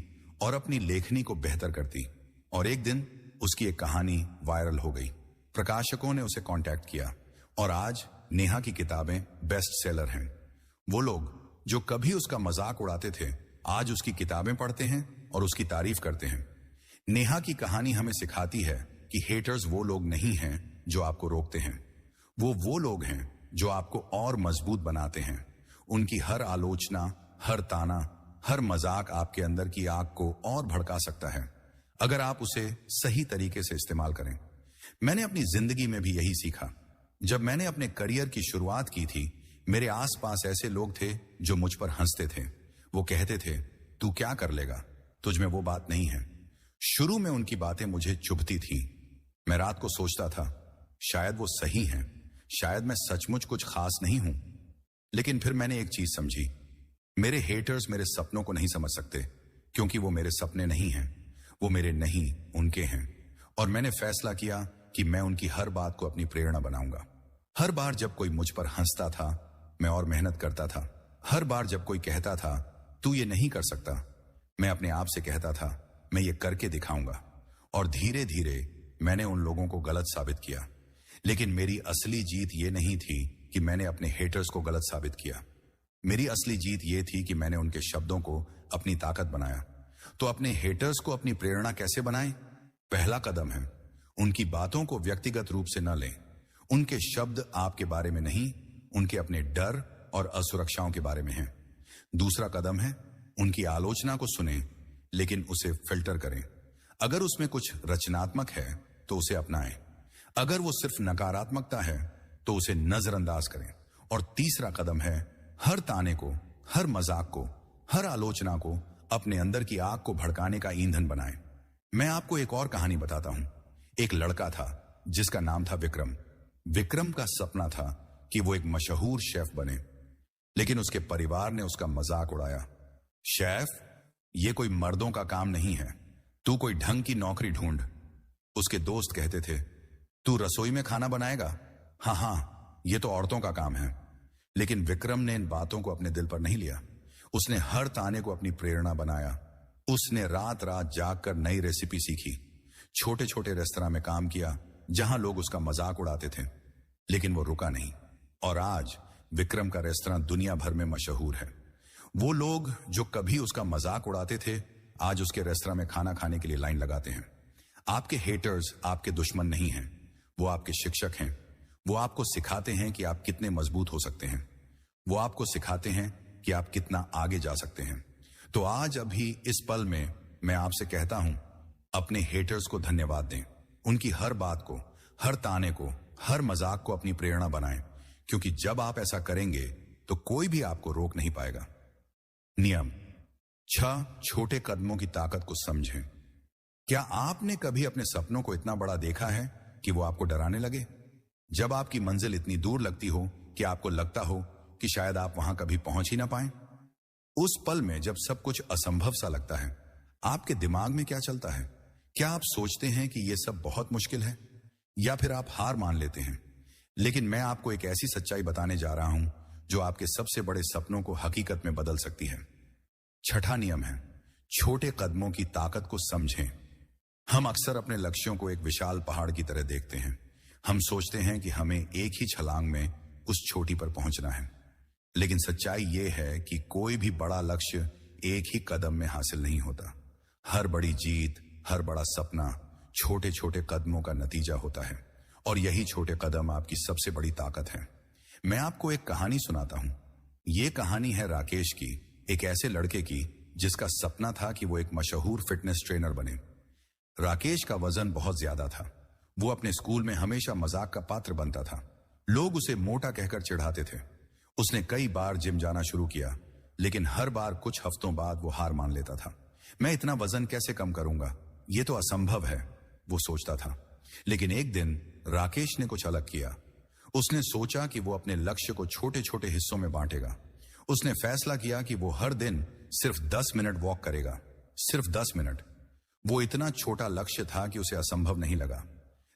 और अपनी लेखनी को बेहतर करती। और एक दिन उसकी एक कहानी वायरल हो गई। प्रकाशकों ने उसे कांटेक्ट किया और आज नेहा की किताबें बेस्ट सेलर हैं। वो लोग जो कभी उसका मजाक उड़ाते थे आज उसकी किताबें पढ़ते हैं और उसकी तारीफ करते हैं। नेहा की कहानी हमें सिखाती है कि हेटर्स वो लोग नहीं हैं जो आपको रोकते हैं। वो लोग हैं जो आपको और मजबूत बनाते हैं। उनकी हर आलोचना, हर ताना, हर मजाक आपके अंदर की आग को और भड़का सकता है, अगर आप उसे सही तरीके से इस्तेमाल करें। मैंने अपनी जिंदगी में भी यही सीखा। जब मैंने अपने करियर की शुरुआत की थी, मेरे आसपास ऐसे लोग थे जो मुझ पर हंसते थे। वो कहते थे तू क्या कर लेगा, तुझ में वो बात नहीं है। शुरू में उनकी बातें मुझे चुभती थी। मैं रात को सोचता था शायद वो सही हैं, शायद मैं सचमुच कुछ खास नहीं हूं। लेकिन फिर मैंने एक चीज समझी, मेरे हेटर्स मेरे सपनों को नहीं समझ सकते, क्योंकि वो मेरे सपने नहीं हैं, वो मेरे नहीं उनके हैं। और मैंने फैसला किया कि मैं उनकी हर बात को अपनी प्रेरणा बनाऊंगा। हर बार जब कोई मुझ पर हंसता था, मैं और मेहनत करता था। हर बार जब कोई कहता था तू ये नहीं कर सकता, मैं अपने आप से कहता था मैं ये करके दिखाऊंगा। और धीरे धीरे मैंने उन लोगों को गलत साबित किया। लेकिन मेरी असली जीत ये नहीं थी कि मैंने अपने हेटर्स को गलत साबित किया। मेरी असली जीत ये थी कि मैंने उनके शब्दों को अपनी ताकत बनाया। तो अपने हेटर्स को अपनी प्रेरणा कैसे बनाएं? पहला कदम है, उनकी बातों को व्यक्तिगत रूप से न लें। उनके शब्द आपके बारे में नहीं, उनके अपने डर और असुरक्षाओं के बारे में हैं। दूसरा कदम है, उनकी आलोचना को सुनें, लेकिन उसे फिल्टर करें। अगर उसमें कुछ रचनात्मक है तो उसे अपनाएं। अगर वो सिर्फ नकारात्मकता है तो उसे नजरअंदाज करें। और तीसरा कदम है, हर ताने को, हर मजाक को, हर आलोचना को अपने अंदर की आग को भड़काने का ईंधन बनाएं। मैं आपको एक और कहानी बताता हूं। एक लड़का था जिसका नाम था विक्रम। विक्रम का सपना था कि वो एक मशहूर शेफ बने, लेकिन उसके परिवार ने उसका मजाक उड़ाया। शेफ, ये कोई मर्दों का काम नहीं है, तू कोई ढंग की नौकरी ढूंढ। उसके दोस्त कहते थे तू रसोई में खाना बनाएगा? हाँ हाँ, ये तो औरतों का काम है। लेकिन विक्रम ने इन बातों को अपने दिल पर नहीं लिया। उसने हर ताने को अपनी प्रेरणा बनाया। उसने रात रात जागकर नई रेसिपी सीखी, छोटे छोटे रेस्तरां में काम किया जहां लोग उसका मजाक उड़ाते थे, लेकिन वो रुका नहीं। और आज विक्रम का रेस्तरां दुनिया भर में मशहूर है। वो लोग जो कभी उसका मजाक उड़ाते थे, आज उसके रेस्तरां में खाना खाने के लिए लाइन लगाते हैं। आपके हेटर्स आपके दुश्मन नहीं हैं, वो आपके शिक्षक हैं। वो आपको सिखाते हैं कि आप कितने मजबूत हो सकते हैं। वो आपको सिखाते हैं कि आप कितना आगे जा सकते हैं। तो आज अभी इस पल में मैं आपसे कहता हूं, अपने हेटर्स को धन्यवाद दें। उनकी हर बात को, हर ताने को, हर मजाक को अपनी प्रेरणा बनाएं, क्योंकि जब आप ऐसा करेंगे तो कोई भी आपको रोक नहीं पाएगा। नियम 6, छोटे कदमों की ताकत को समझें। क्या आपने कभी अपने सपनों को इतना बड़ा देखा है कि वो आपको डराने लगे? जब आपकी मंजिल इतनी दूर लगती हो कि आपको लगता हो कि शायद आप वहां कभी पहुंच ही ना पाएं? उस पल में जब सब कुछ असंभव सा लगता है, आपके दिमाग में क्या चलता है? क्या आप सोचते हैं कि यह सब बहुत मुश्किल है, या फिर आप हार मान लेते हैं? लेकिन मैं आपको एक ऐसी सच्चाई बताने जा रहा हूं जो आपके सबसे बड़े सपनों को हकीकत में बदल सकती है। छठा नियम है, छोटे कदमों की ताकत को समझें। हम अक्सर अपने लक्ष्यों को एक विशाल पहाड़ की तरह देखते हैं। हम सोचते हैं कि हमें एक ही छलांग में उस चोटी पर पहुंचना है, लेकिन सच्चाई यह है कि कोई भी बड़ा लक्ष्य एक ही कदम में हासिल नहीं होता। हर बड़ी जीत, हर बड़ा सपना छोटे छोटे कदमों का नतीजा होता है, और यही छोटे कदम आपकी सबसे बड़ी ताकत है। मैं आपको एक कहानी सुनाता हूं। यह कहानी है राकेश की, एक ऐसे लड़के की जिसका सपना था कि वो एक मशहूर फिटनेस ट्रेनर बने। राकेश का वजन बहुत ज्यादा था। वो अपने स्कूल में हमेशा मजाक का पात्र बनता था। लोग उसे मोटा कहकर चिढ़ाते थे। उसने कई बार जिम जाना शुरू किया, लेकिन हर बार कुछ हफ्तों बाद वो हार मान लेता था। मैं इतना वजन कैसे कम करूंगा, ये तो असंभव है, वो सोचता था। लेकिन एक दिन राकेश ने कुछ अलग किया। उसने सोचा कि वो अपने लक्ष्य को छोटे छोटे हिस्सों में बांटेगा। उसने फैसला किया कि वो हर दिन सिर्फ 10 मिनट वॉक करेगा, सिर्फ 10 मिनट। वो इतना छोटा लक्ष्य था कि उसे असंभव नहीं लगा।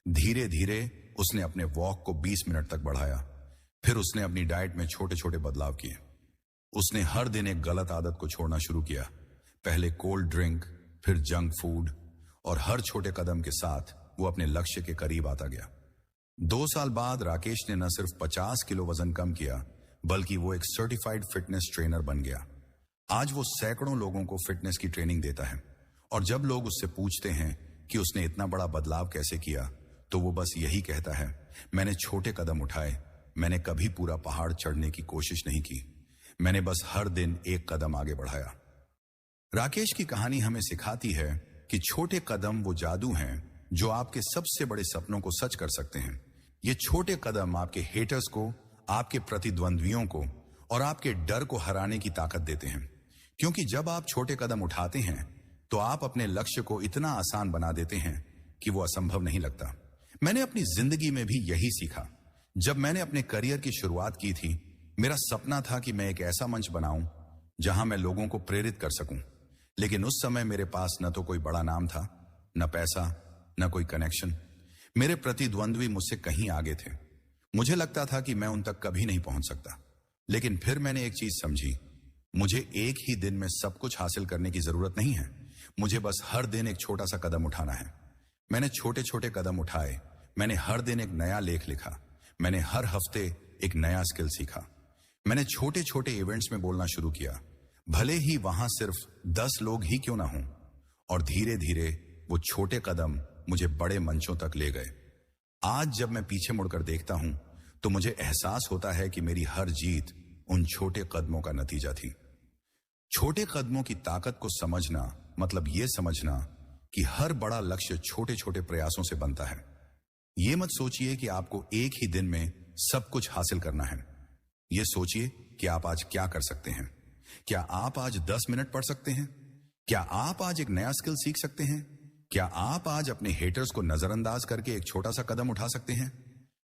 धीरे धीरे उसने अपने वॉक को 20 मिनट तक बढ़ाया। फिर उसने अपनी डाइट में छोटे छोटे बदलाव किए। उसने हर दिन एक गलत आदत को छोड़ना शुरू किया, पहले कोल्ड ड्रिंक, फिर जंक फूड, और हर छोटे कदम के साथ वो अपने लक्ष्य के करीब आता गया। 2 साल बाद राकेश ने न सिर्फ 50 किलो वजन कम किया, बल्कि वो एक सर्टिफाइड फिटनेस ट्रेनर बन गया। आज वो सैकड़ों लोगों को फिटनेस की ट्रेनिंग देता है, और जब लोग उससे पूछते हैं कि उसने इतना बड़ा बदलाव कैसे किया, तो वो बस यही कहता है, मैंने छोटे कदम उठाए, मैंने कभी पूरा पहाड़ चढ़ने की कोशिश नहीं की, मैंने बस हर दिन एक कदम आगे बढ़ाया। राकेश की कहानी हमें सिखाती है कि छोटे कदम वो जादू हैं जो आपके सबसे बड़े सपनों को सच कर सकते हैं। ये छोटे कदम आपके हेटर्स को, आपके प्रतिद्वंद्वियों को और आपके डर को हराने की ताकत देते हैं। क्योंकि जब आप छोटे कदम उठाते हैं तो आप अपने लक्ष्य को इतना आसान बना देते हैं कि वो असंभव नहीं लगता। मैंने अपनी जिंदगी में भी यही सीखा। जब मैंने अपने करियर की शुरुआत की थी, मेरा सपना था कि मैं एक ऐसा मंच बनाऊं जहां मैं लोगों को प्रेरित कर सकूं। लेकिन उस समय मेरे पास न तो कोई बड़ा नाम था, न पैसा, न कोई कनेक्शन। मेरे प्रतिद्वंद्वी मुझसे कहीं आगे थे। मुझे लगता था कि मैं उन तक कभी नहीं पहुंच सकता। लेकिन फिर मैंने एक चीज समझी, मुझे एक ही दिन में सब कुछ हासिल करने की जरूरत नहीं है। मुझे बस हर दिन एक छोटा सा कदम उठाना है। मैंने छोटे छोटे कदम उठाए। मैंने हर दिन एक नया लेख लिखा। मैंने हर हफ्ते एक नया स्किल सीखा। मैंने छोटे छोटे इवेंट्स में बोलना शुरू किया, भले ही वहां सिर्फ 10 लोग ही क्यों ना हों। और धीरे धीरे वो छोटे कदम मुझे बड़े मंचों तक ले गए। आज जब मैं पीछे मुड़कर देखता हूं तो मुझे एहसास होता है कि मेरी हर जीत उन छोटे कदमों का नतीजा थी। छोटे कदमों की ताकत को समझना मतलब यह समझना कि हर बड़ा लक्ष्य छोटे छोटे प्रयासों से बनता है। यह मत सोचिए कि आपको एक ही दिन में सब कुछ हासिल करना है। यह सोचिए कि आप आज क्या कर सकते हैं। क्या आप आज 10 मिनट पढ़ सकते हैं? क्या आप आज एक नया स्किल सीख सकते हैं? क्या आप आज अपने हेटर्स को नजरअंदाज करके एक छोटा सा कदम उठा सकते हैं?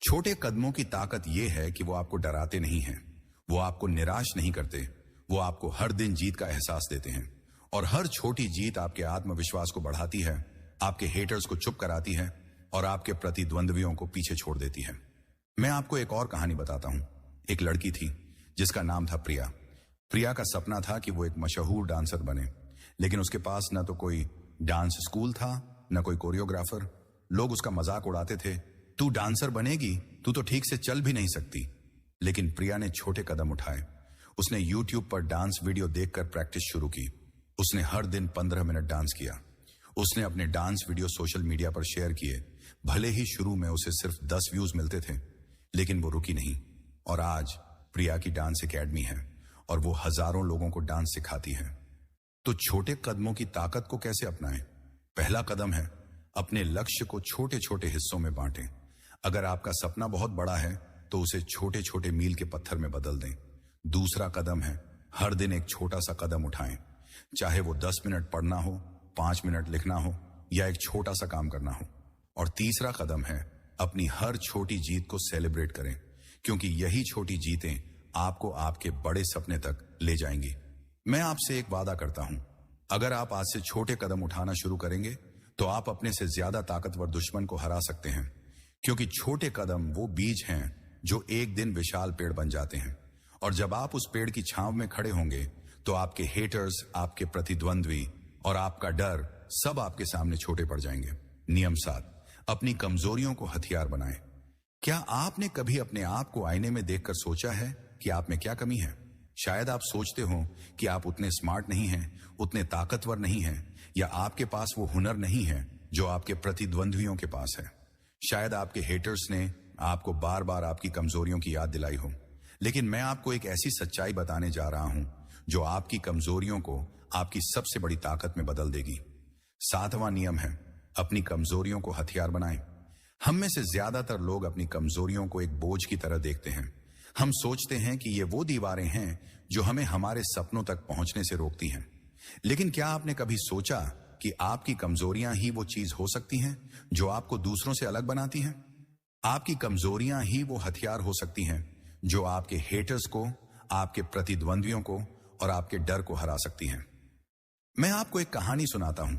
छोटे कदमों की ताकत यह है कि वो आपको डराते नहीं हैं, वो आपको निराश नहीं करते, वो आपको हर दिन जीत का एहसास देते हैं। और हर छोटी जीत आपके आत्मविश्वास को बढ़ाती है, आपके हेटर्स को चुप कराती है और आपके प्रतिद्वंद्वियों को पीछे छोड़ देती है। मैं आपको एक और कहानी बताता हूं। एक लड़की थी जिसका नाम था प्रिया। प्रिया का सपना था कि वो एक मशहूर डांसर बने, लेकिन उसके पास न तो कोई डांस स्कूल था, न कोई कोरियोग्राफर। लोग उसका मजाक उड़ाते थे, तू डांसर बनेगी, तू तो ठीक से चल भी नहीं सकती। लेकिन प्रिया ने छोटे कदम उठाए। उसने YouTube पर डांस वीडियो देखकर प्रैक्टिस शुरू की। उसने हर दिन 15 मिनट डांस किया। उसने अपने डांस वीडियो सोशल मीडिया पर शेयर किए। भले ही शुरू में उसे सिर्फ 10 व्यूज मिलते थे, लेकिन वो रुकी नहीं। और आज प्रिया की डांस एकेडमी है और वो हजारों लोगों को डांस सिखाती है। तो छोटे कदमों की ताकत को कैसे अपनाएं? पहला कदम है अपने लक्ष्य को छोटे छोटे हिस्सों में बांटें। अगर आपका सपना बहुत बड़ा है तो उसे छोटे छोटे मील के पत्थर में बदल दें। दूसरा कदम है हर दिन एक छोटा सा कदम उठाएं, चाहे वो 10 मिनट पढ़ना हो, 5 मिनट लिखना हो या एक छोटा सा काम करना हो। और तीसरा कदम है अपनी हर छोटी जीत को सेलिब्रेट करें, क्योंकि यही छोटी जीतें आपको आपके बड़े सपने तक ले जाएंगी। मैं आपसे एक वादा करता हूं, अगर आप आज से छोटे कदम उठाना शुरू करेंगे तो आप अपने से ज्यादा ताकतवर दुश्मन को हरा सकते हैं। क्योंकि छोटे कदम वो बीज हैं जो एक दिन विशाल पेड़ बन जाते हैं। और जब आप उस पेड़ की छांव में खड़े होंगे तो आपके हेटर्स, आपके प्रतिद्वंद्वी और आपका डर सब आपके सामने छोटे पड़ जाएंगे। नियम 7, अपनी कमजोरियों को हथियार बनाएं। क्या आपने कभी अपने आप को आईने में देखकर सोचा है कि आप में क्या कमी है? शायद आप सोचते हो कि आप उतने स्मार्ट नहीं हैं, उतने ताकतवर नहीं हैं, या आपके पास वो हुनर नहीं है जो आपके प्रतिद्वंद्वियों के पास है। शायद आपके हेटर्स ने आपको बार बार आपकी कमजोरियों की याद दिलाई हो। लेकिन मैं आपको एक ऐसी सच्चाई बताने जा रहा हूं जो आपकी कमजोरियों को आपकी सबसे बड़ी ताकत में बदल देगी। 7वां नियम है अपनी कमजोरियों को हथियार बनाएं। हम में से ज्यादातर लोग अपनी कमजोरियों को एक बोझ की तरह देखते हैं। हम सोचते हैं कि ये वो दीवारें हैं जो हमें हमारे सपनों तक पहुंचने से रोकती हैं। लेकिन क्या आपने कभी सोचा कि आपकी कमजोरियां ही वो चीज हो सकती हैं जो आपको दूसरों से अलग बनाती हैं? आपकी कमजोरियां ही वो हथियार हो सकती हैं जो आपके हेटर्स को, आपके प्रतिद्वंद्वियों को और आपके डर को हरा सकती हैं। मैं आपको एक कहानी सुनाता हूं।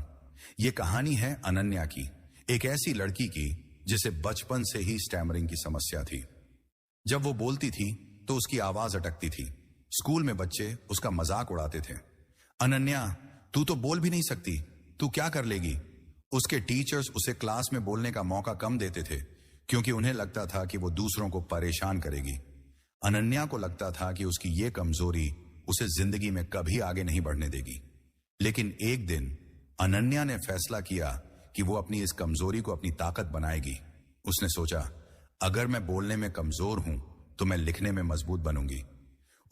यह कहानी है अनन्या की, एक ऐसी लड़की की जिसे बचपन से ही स्टैमरिंग की समस्या थी। जब वो बोलती थी तो उसकी आवाज अटकती थी। स्कूल में बच्चे उसका मजाक उड़ाते थे, अनन्या तू तो बोल भी नहीं सकती, तू क्या कर लेगी? उसके टीचर्स उसे क्लास में बोलने का मौका कम देते थे क्योंकि उन्हें लगता था कि वो दूसरों को परेशान करेगी। अनन्या को लगता था कि उसकी ये कमजोरी उसे जिंदगी में कभी आगे नहीं बढ़ने देगी। लेकिन एक दिन अनन्या ने फैसला किया कि वो अपनी इस कमजोरी को अपनी ताकत बनाएगी। उसने सोचा, अगर मैं बोलने में कमजोर हूं तो मैं लिखने में मजबूत बनूंगी।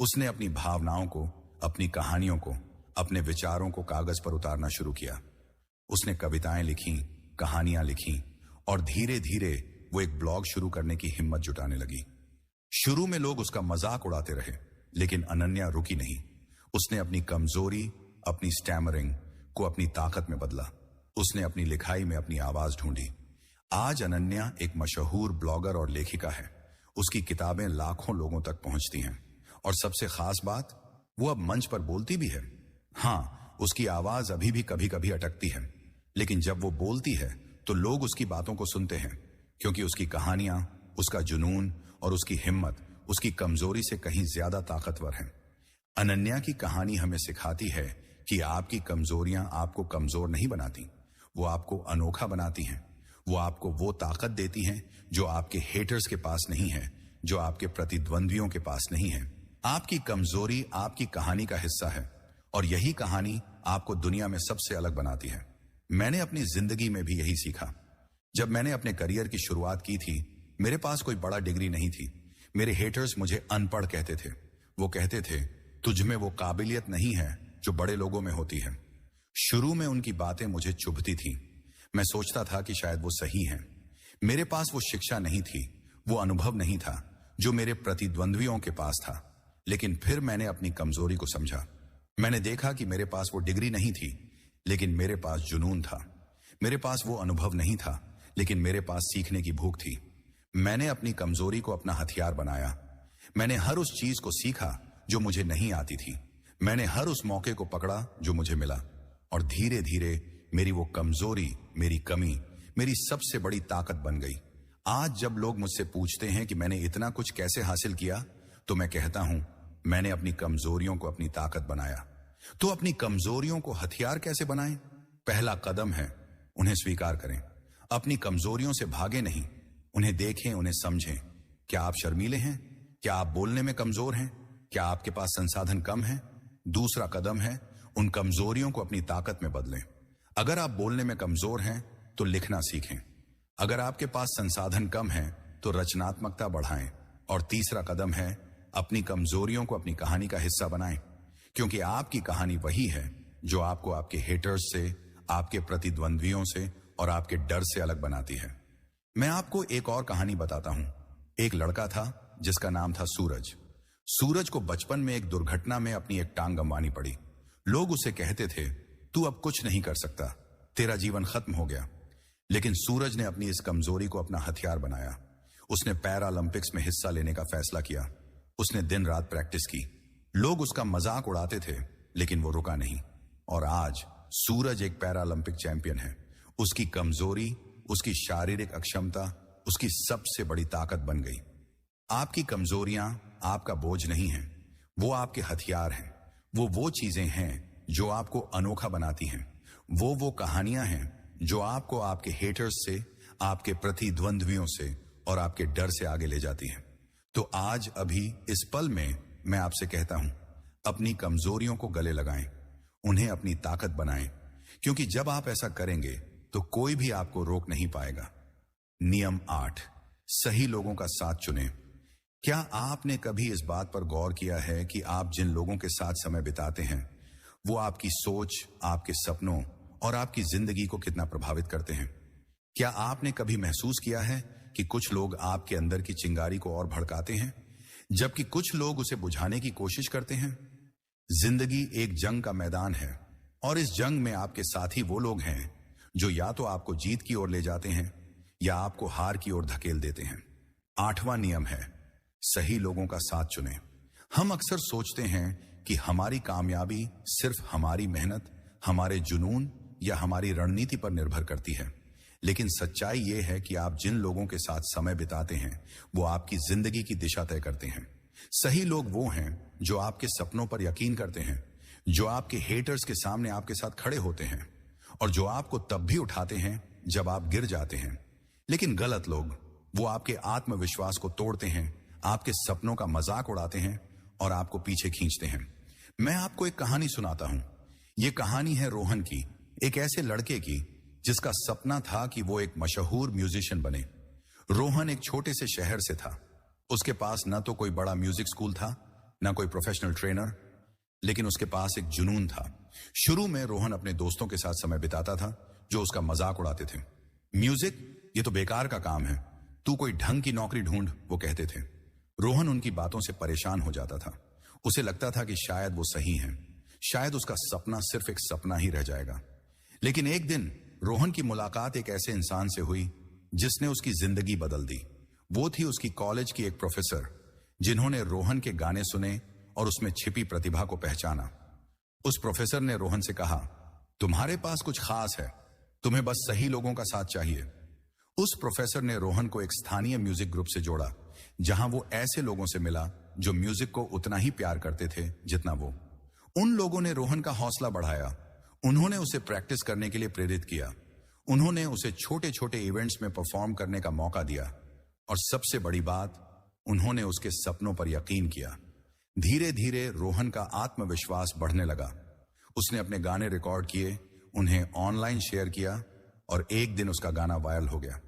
उसने अपनी भावनाओं को, अपनी कहानियों को, अपने विचारों को कागज पर उतारना शुरू किया। उसने कविताएं लिखी, कहानियां लिखी और धीरे धीरे वो एक ब्लॉग शुरू करने की हिम्मत जुटाने लगी। शुरू में लोग उसका मजाक उड़ाते रहे, लेकिन अनन्या रुकी नहीं। उसने अपनी कमजोरी, अपनी स्टैमरिंग को अपनी ताकत में बदला। उसने अपनी लिखाई में अपनी आवाज ढूंढी। आज अनन्या एक मशहूर ब्लॉगर और लेखिका है। उसकी किताबें लाखों लोगों तक पहुंचती हैं और सबसे खास बात, वो अब मंच पर बोलती भी है। हाँ, उसकी आवाज अभी भी कभी कभी अटकती है, लेकिन जब वो बोलती है तो लोग उसकी बातों को सुनते हैं, क्योंकि उसकी कहानियां, उसका जुनून और उसकी हिम्मत उसकी कमजोरी से कहीं ज्यादा ताकतवर है। अनन्या की कहानी हमें सिखाती है कि आपकी कमजोरियां आपको कमजोर नहीं बनाती, वो आपको अनोखा बनाती हैं। वो आपको वो ताकत देती हैं जो आपके हेटर्स के पास नहीं है, जो आपके प्रतिद्वंद्वियों के पास नहीं है। आपकी कमजोरी आपकी कहानी का हिस्सा है, और यही कहानी आपको दुनिया में सबसे अलग बनाती है। मैंने अपनी जिंदगी में भी यही सीखा। जब मैंने अपने करियर की शुरुआत की थी, मेरे पास कोई बड़ा डिग्री नहीं थी। मेरे हेटर्स मुझे अनपढ़ कहते थे। वो कहते थे, तुझ में वो काबिलियत नहीं है जो बड़े लोगों में होती है। शुरू में उनकी बातें मुझे चुभती थी। मैं सोचता था कि शायद वो सही हैं। मेरे पास वो शिक्षा नहीं थी, वो अनुभव नहीं था जो मेरे प्रतिद्वंद्वियों के पास था। लेकिन फिर मैंने अपनी कमजोरी को समझा। मैंने देखा कि मेरे पास वो डिग्री नहीं थी, लेकिन मेरे पास जुनून था। मेरे पास वो अनुभव नहीं था, लेकिन मेरे पास सीखने की भूख थी। मैंने अपनी कमजोरी को अपना हथियार बनाया। मैंने हर उस चीज को सीखा जो मुझे नहीं आती थी। मैंने हर उस मौके को पकड़ा जो मुझे मिला, और धीरे धीरे मेरी वो कमजोरी, मेरी कमी, मेरी सबसे बड़ी ताकत बन गई। आज जब लोग मुझसे पूछते हैं कि मैंने इतना कुछ कैसे हासिल किया, तो मैं कहता हूं, मैंने अपनी कमजोरियों को अपनी ताकत बनाया। तो अपनी कमजोरियों को हथियार कैसे बनाएं? पहला कदम है, उन्हें स्वीकार करें। अपनी कमजोरियों से भागे नहीं, उन्हें देखें, उन्हें समझें। क्या आप शर्मीले हैं? क्या आप बोलने में कमजोर हैं? क्या आपके पास संसाधन कम है? दूसरा कदम है, उन कमजोरियों को अपनी ताकत में बदलें। अगर आप बोलने में कमजोर हैं तो लिखना सीखें। अगर आपके पास संसाधन कम है तो रचनात्मकता बढ़ाएं। और तीसरा कदम है, अपनी कमजोरियों को अपनी कहानी का हिस्सा बनाएं, क्योंकि आपकी कहानी वही है जो आपको आपके हेटर्स से, आपके प्रतिद्वंद्वियों से और आपके डर से अलग बनाती है। मैं आपको एक और कहानी बताता हूं। एक लड़का था जिसका नाम था सूरज। सूरज को बचपन में एक दुर्घटना में अपनी एक टांग गंवानी पड़ी। लोग उसे कहते थे, तू अब कुछ नहीं कर सकता, तेरा जीवन खत्म हो गया। लेकिन सूरज ने अपनी इस कमजोरी को अपना हथियार बनाया। उसने पैरालंपिक्स में हिस्सा लेने का फैसला किया। उसने दिन रात प्रैक्टिस की। लोग उसका मजाक उड़ाते थे, लेकिन वो रुका नहीं। और आज सूरज एक पैरालंपिक चैंपियन है। उसकी कमजोरी, उसकी शारीरिक अक्षमता उसकी सबसे बड़ी ताकत बन गई। आपकी कमजोरियां आपका बोझ नहीं हैं, वो आपके हथियार हैं। वो चीजें हैं जो आपको अनोखा बनाती हैं। वो कहानियां हैं जो आपको आपके हेटर्स से, आपके प्रतिद्वंद्वियों से और आपके डर से आगे ले जाती हैं। तो आज अभी इस पल में मैं आपसे कहता हूं, अपनी कमजोरियों को गले लगाएं, उन्हें अपनी ताकत बनाएं, क्योंकि जब आप ऐसा करेंगे तो कोई भी आपको रोक नहीं पाएगा। नियम 8, सही लोगों का साथ चुनें। क्या आपने कभी इस बात पर गौर किया है कि आप जिन लोगों के साथ समय बिताते हैं, वो आपकी सोच, आपके सपनों और आपकी जिंदगी को कितना प्रभावित करते हैं? क्या आपने कभी महसूस किया है कि कुछ लोग आपके अंदर की चिंगारी को और भड़काते हैं, जबकि कुछ लोग उसे बुझाने की कोशिश करते हैं? जिंदगी एक जंग का मैदान है, और इस जंग में आपके साथी वो लोग हैं जो या तो आपको जीत की ओर ले जाते हैं या आपको हार की ओर धकेल देते हैं। 8वां नियम है, सही लोगों का साथ चुनें। हम अक्सर सोचते हैं कि हमारी कामयाबी सिर्फ हमारी मेहनत, हमारे जुनून या हमारी रणनीति पर निर्भर करती है। लेकिन सच्चाई यह है कि आप जिन लोगों के साथ समय बिताते हैं वो आपकी जिंदगी की दिशा तय करते हैं। सही लोग वो हैं जो आपके सपनों पर यकीन करते हैं, जो आपके हेटर्स के सामने आपके साथ खड़े होते हैं और जो आपको तब भी उठाते हैं जब आप गिर जाते हैं। लेकिन गलत लोग, वो आपके आत्मविश्वास को तोड़ते हैं, आपके सपनों का मजाक उड़ाते हैं और आपको पीछे खींचते हैं। मैं आपको एक कहानी सुनाता हूं। यह कहानी है रोहन की, एक ऐसे लड़के की जिसका सपना था कि वो एक मशहूर म्यूजिशियन बने। रोहन एक छोटे से शहर से था। उसके पास न तो कोई बड़ा म्यूजिक स्कूल था, न कोई प्रोफेशनल ट्रेनर, लेकिन उसके पास एक जुनून था। शुरू में रोहन अपने दोस्तों के साथ समय बिताता था जो उसका मजाक उड़ाते थे। म्यूजिक, ये तो बेकार का काम है, तू कोई ढंग की नौकरी ढूंढ, वो कहते थे। रोहन उनकी बातों से परेशान हो जाता था। उसे लगता था कि शायद वो सही हैं, शायद उसका सपना सिर्फ एक सपना ही रह जाएगा। लेकिन एक दिन रोहन की मुलाकात एक ऐसे इंसान से हुई जिसने उसकी जिंदगी बदल दी। वो थी उसकी कॉलेज की एक प्रोफेसर, जिन्होंने रोहन के गाने सुने और उसमें छिपी प्रतिभा को पहचाना। उस प्रोफेसर ने रोहन से कहा, तुम्हारे पास कुछ खास है, तुम्हें बस सही लोगों का साथ चाहिए। उस प्रोफेसर ने रोहन को एक स्थानीय म्यूजिक ग्रुप से जोड़ा, जहां वो ऐसे लोगों से मिला जो म्यूजिक को उतना ही प्यार करते थे जितना वो। उन लोगों ने रोहन का हौसला बढ़ाया। उन्होंने उसे प्रैक्टिस करने के लिए प्रेरित किया। उन्होंने उसे छोटे छोटे इवेंट्स में परफॉर्म करने का मौका दिया। और सबसे बड़ी बात, उन्होंने उसके सपनों पर यकीन किया। धीरे धीरे रोहन का आत्मविश्वास बढ़ने लगा। उसने अपने गाने रिकॉर्ड किए, उन्हें ऑनलाइन शेयर किया और एक दिन उसका गाना वायरल हो गया।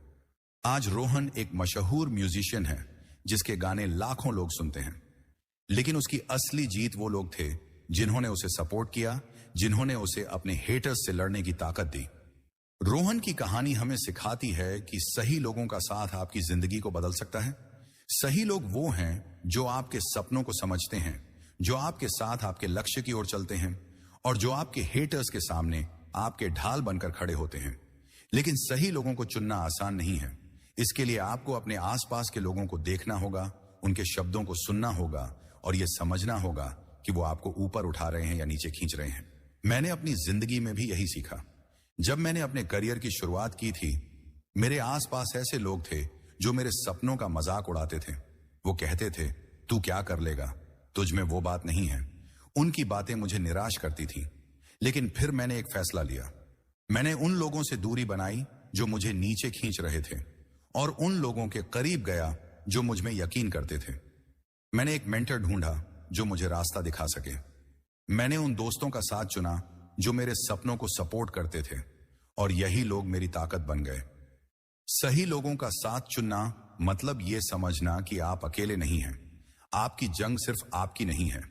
आज रोहन एक मशहूर म्यूजिशियन है जिसके गाने लाखों लोग सुनते हैं। लेकिन उसकी असली जीत वो लोग थे जिन्होंने उसे सपोर्ट किया, जिन्होंने उसे अपने हेटर्स से लड़ने की ताकत दी। रोहन की कहानी हमें सिखाती है कि सही लोगों का साथ आपकी जिंदगी को बदल सकता है। सही लोग वो हैं जो आपके सपनों को समझते हैं, जो आपके साथ आपके लक्ष्य की ओर चलते हैं और जो आपके हेटर्स के सामने आपके ढाल बनकर खड़े होते हैं। लेकिन सही लोगों को चुनना आसान नहीं है। इसके लिए आपको अपने आसपास के लोगों को देखना होगा, उनके शब्दों को सुनना होगा और यह समझना होगा कि वो आपको ऊपर उठा रहे हैं या नीचे खींच रहे हैं। मैंने अपनी जिंदगी में भी यही सीखा। जब मैंने अपने करियर की शुरुआत की थी, मेरे आसपास ऐसे लोग थे जो मेरे सपनों का मजाक उड़ाते थे। वो कहते थे, तू क्या कर लेगा, तुझ में वो बात नहीं है। उनकी बातें मुझे निराश करती थी। लेकिन फिर मैंने एक फैसला लिया। मैंने उन लोगों से दूरी बनाई जो मुझे नीचे खींच रहे थे और उन लोगों के करीब गया जो मुझ में यकीन करते थे। मैंने एक मेंटर ढूंढा जो मुझे रास्ता दिखा सके। मैंने उन दोस्तों का साथ चुना जो मेरे सपनों को सपोर्ट करते थे और यही लोग मेरी ताकत बन गए। सही लोगों का साथ चुनना मतलब यह समझना कि आप अकेले नहीं हैं। आपकी जंग सिर्फ आपकी नहीं है,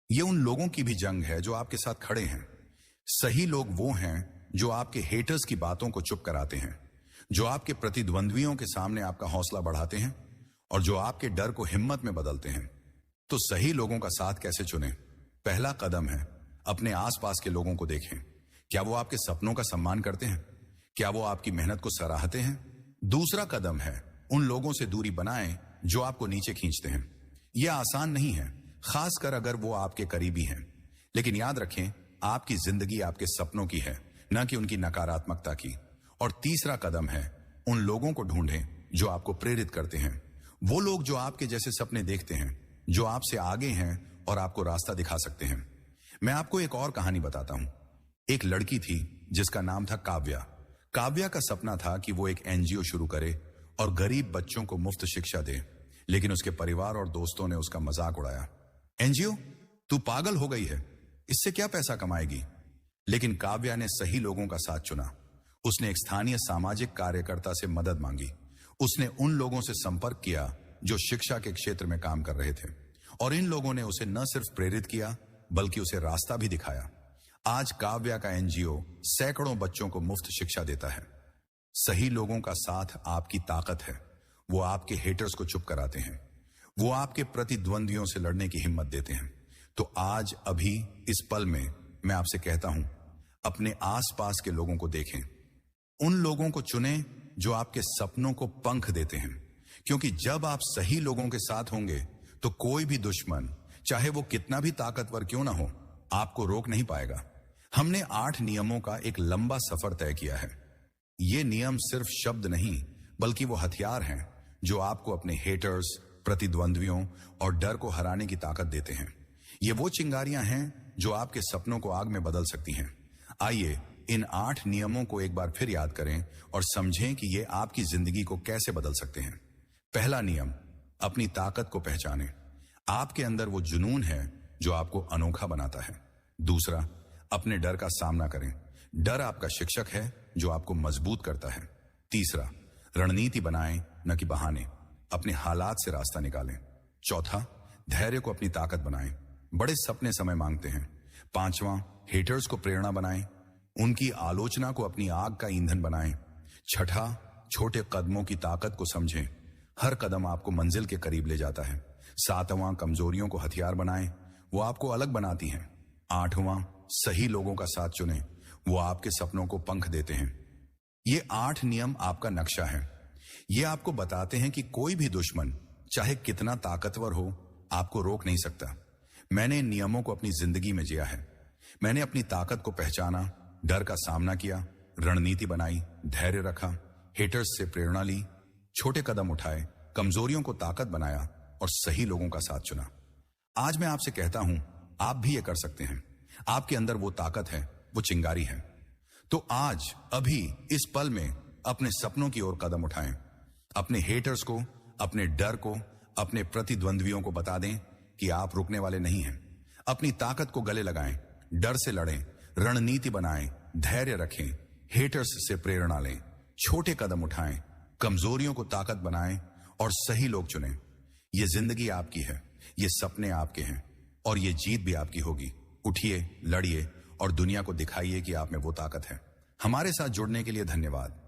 ये उन लोगों की भी जंग है जो आपके साथ खड़े हैं। सही लोग वो हैं जो आपके हेटर्स की बातों को चुप कराते हैं, जो आपके प्रतिद्वंद्वियों के सामने आपका हौसला बढ़ाते हैं और जो आपके डर को हिम्मत में बदलते हैं। तो सही लोगों का साथ कैसे चुनें? पहला कदम है, अपने आसपास के लोगों को देखें। क्या वो आपके सपनों का सम्मान करते हैं? क्या वो आपकी मेहनत को सराहते हैं? दूसरा कदम है, उन लोगों से दूरी बनाएं जो आपको नीचे खींचते हैं। यह आसान नहीं है, खासकर अगर वो आपके करीबी हैं। लेकिन याद रखें, आपकी जिंदगी आपके सपनों की है, न कि उनकी नकारात्मकता की। और तीसरा कदम है, उन लोगों को ढूंढें जो आपको प्रेरित करते हैं। वो लोग जो आपके जैसे सपने देखते हैं, जो आपसे आगे हैं और आपको रास्ता दिखा सकते हैं। मैं आपको एक और कहानी बताता हूं। एक लड़की थी जिसका नाम था काव्या। काव्या का सपना था कि वो एक एनजीओ शुरू करे और गरीब बच्चों को मुफ्त शिक्षा दे। लेकिन उसके परिवार और दोस्तों ने उसका मजाक उड़ाया। एनजीओ? तू पागल हो गई है, इससे क्या पैसा कमाएगी? लेकिन काव्या ने सही लोगों का साथ चुना। उसने एक स्थानीय सामाजिक कार्यकर्ता से मदद मांगी। उसने उन लोगों से संपर्क किया जो शिक्षा के क्षेत्र में काम कर रहे थे और इन लोगों ने उसे न सिर्फ प्रेरित किया बल्कि उसे रास्ता भी दिखाया। आज काव्या का एनजीओ सैकड़ों बच्चों को मुफ्त शिक्षा देता है। सही लोगों का साथ आपकी ताकत है। वो आपके हेटर्स को चुप कराते हैं, वो आपके प्रतिद्वंद्वियों से लड़ने की हिम्मत देते हैं। तो आज अभी इस पल में मैं आपसे कहता हूं, अपने आसपास के लोगों को देखें। उन लोगों को चुनें जो आपके सपनों को पंख देते हैं। क्योंकि जब आप सही लोगों के साथ होंगे तो कोई भी दुश्मन, चाहे वो कितना भी ताकतवर क्यों ना हो, आपको रोक नहीं पाएगा। हमने 8 नियमों का एक लंबा सफर तय किया है। ये नियम सिर्फ शब्द नहीं बल्कि वो हथियार हैं जो आपको अपने हेटर्स, प्रतिद्वंद्वियों और डर को हराने की ताकत देते हैं। ये वो चिंगारियां हैं जो आपके सपनों को आग में बदल सकती हैं। आइए इन 8 नियमों को एक बार फिर याद करें और समझें कि ये आपकी जिंदगी को कैसे बदल सकते हैं। पहला नियम, अपनी ताकत को पहचानें। आपके अंदर वो जुनून है जो आपको अनोखा बनाता है। दूसरा, अपने डर का सामना करें। डर आपका शिक्षक है जो आपको मजबूत करता है। तीसरा, रणनीति बनाएं न कि बहाने। अपने हालात से रास्ता निकालें। चौथा, धैर्य को अपनी ताकत बनाएं। बड़े सपने समय मांगते हैं। पांचवां, हेटर्स को प्रेरणा बनाएं। उनकी आलोचना को अपनी आग का ईंधन बनाएं। छठा, छोटे कदमों की ताकत को समझें। हर कदम आपको मंजिल के करीब ले जाता है। सातवां, कमजोरियों को हथियार बनाएं, वो आपको अलग बनाती हैं। आठवां, सही लोगों का साथ चुनें, वो आपके सपनों को पंख देते हैं। ये 8 नियम आपका नक्शा है। ये आपको बताते हैं कि कोई भी दुश्मन, चाहे कितना ताकतवर हो, आपको रोक नहीं सकता। मैंने इन नियमों को अपनी जिंदगी में जिया है। मैंने अपनी ताकत को पहचाना, डर का सामना किया रणनीति बनाई, धैर्य रखा, हेटर्स से प्रेरणा ली, छोटे कदम उठाए, कमजोरियों को ताकत बनाया और सही लोगों का साथ चुना। आज मैं आपसे कहता हूं, आप भी ये कर सकते हैं। आपके अंदर वो ताकत है, वो चिंगारी है। तो आज अभी इस पल में अपने सपनों की ओर कदम उठाएं। अपने हेटर्स को, अपने डर को, अपने प्रतिद्वंद्वियों को बता दें कि आप रुकने वाले नहीं हैं। अपनी ताकत को गले लगाएं, डर से लड़ें, रणनीति बनाएं, धैर्य रखें, हेटर्स से प्रेरणा लें, छोटे कदम उठाएं, कमजोरियों को ताकत बनाएं और सही लोग चुनें। ये जिंदगी आपकी है, ये सपने आपके हैं और ये जीत भी आपकी होगी। उठिए, लड़िए और दुनिया को दिखाइए कि आप में वो ताकत है। हमारे साथ जुड़ने के लिए धन्यवाद।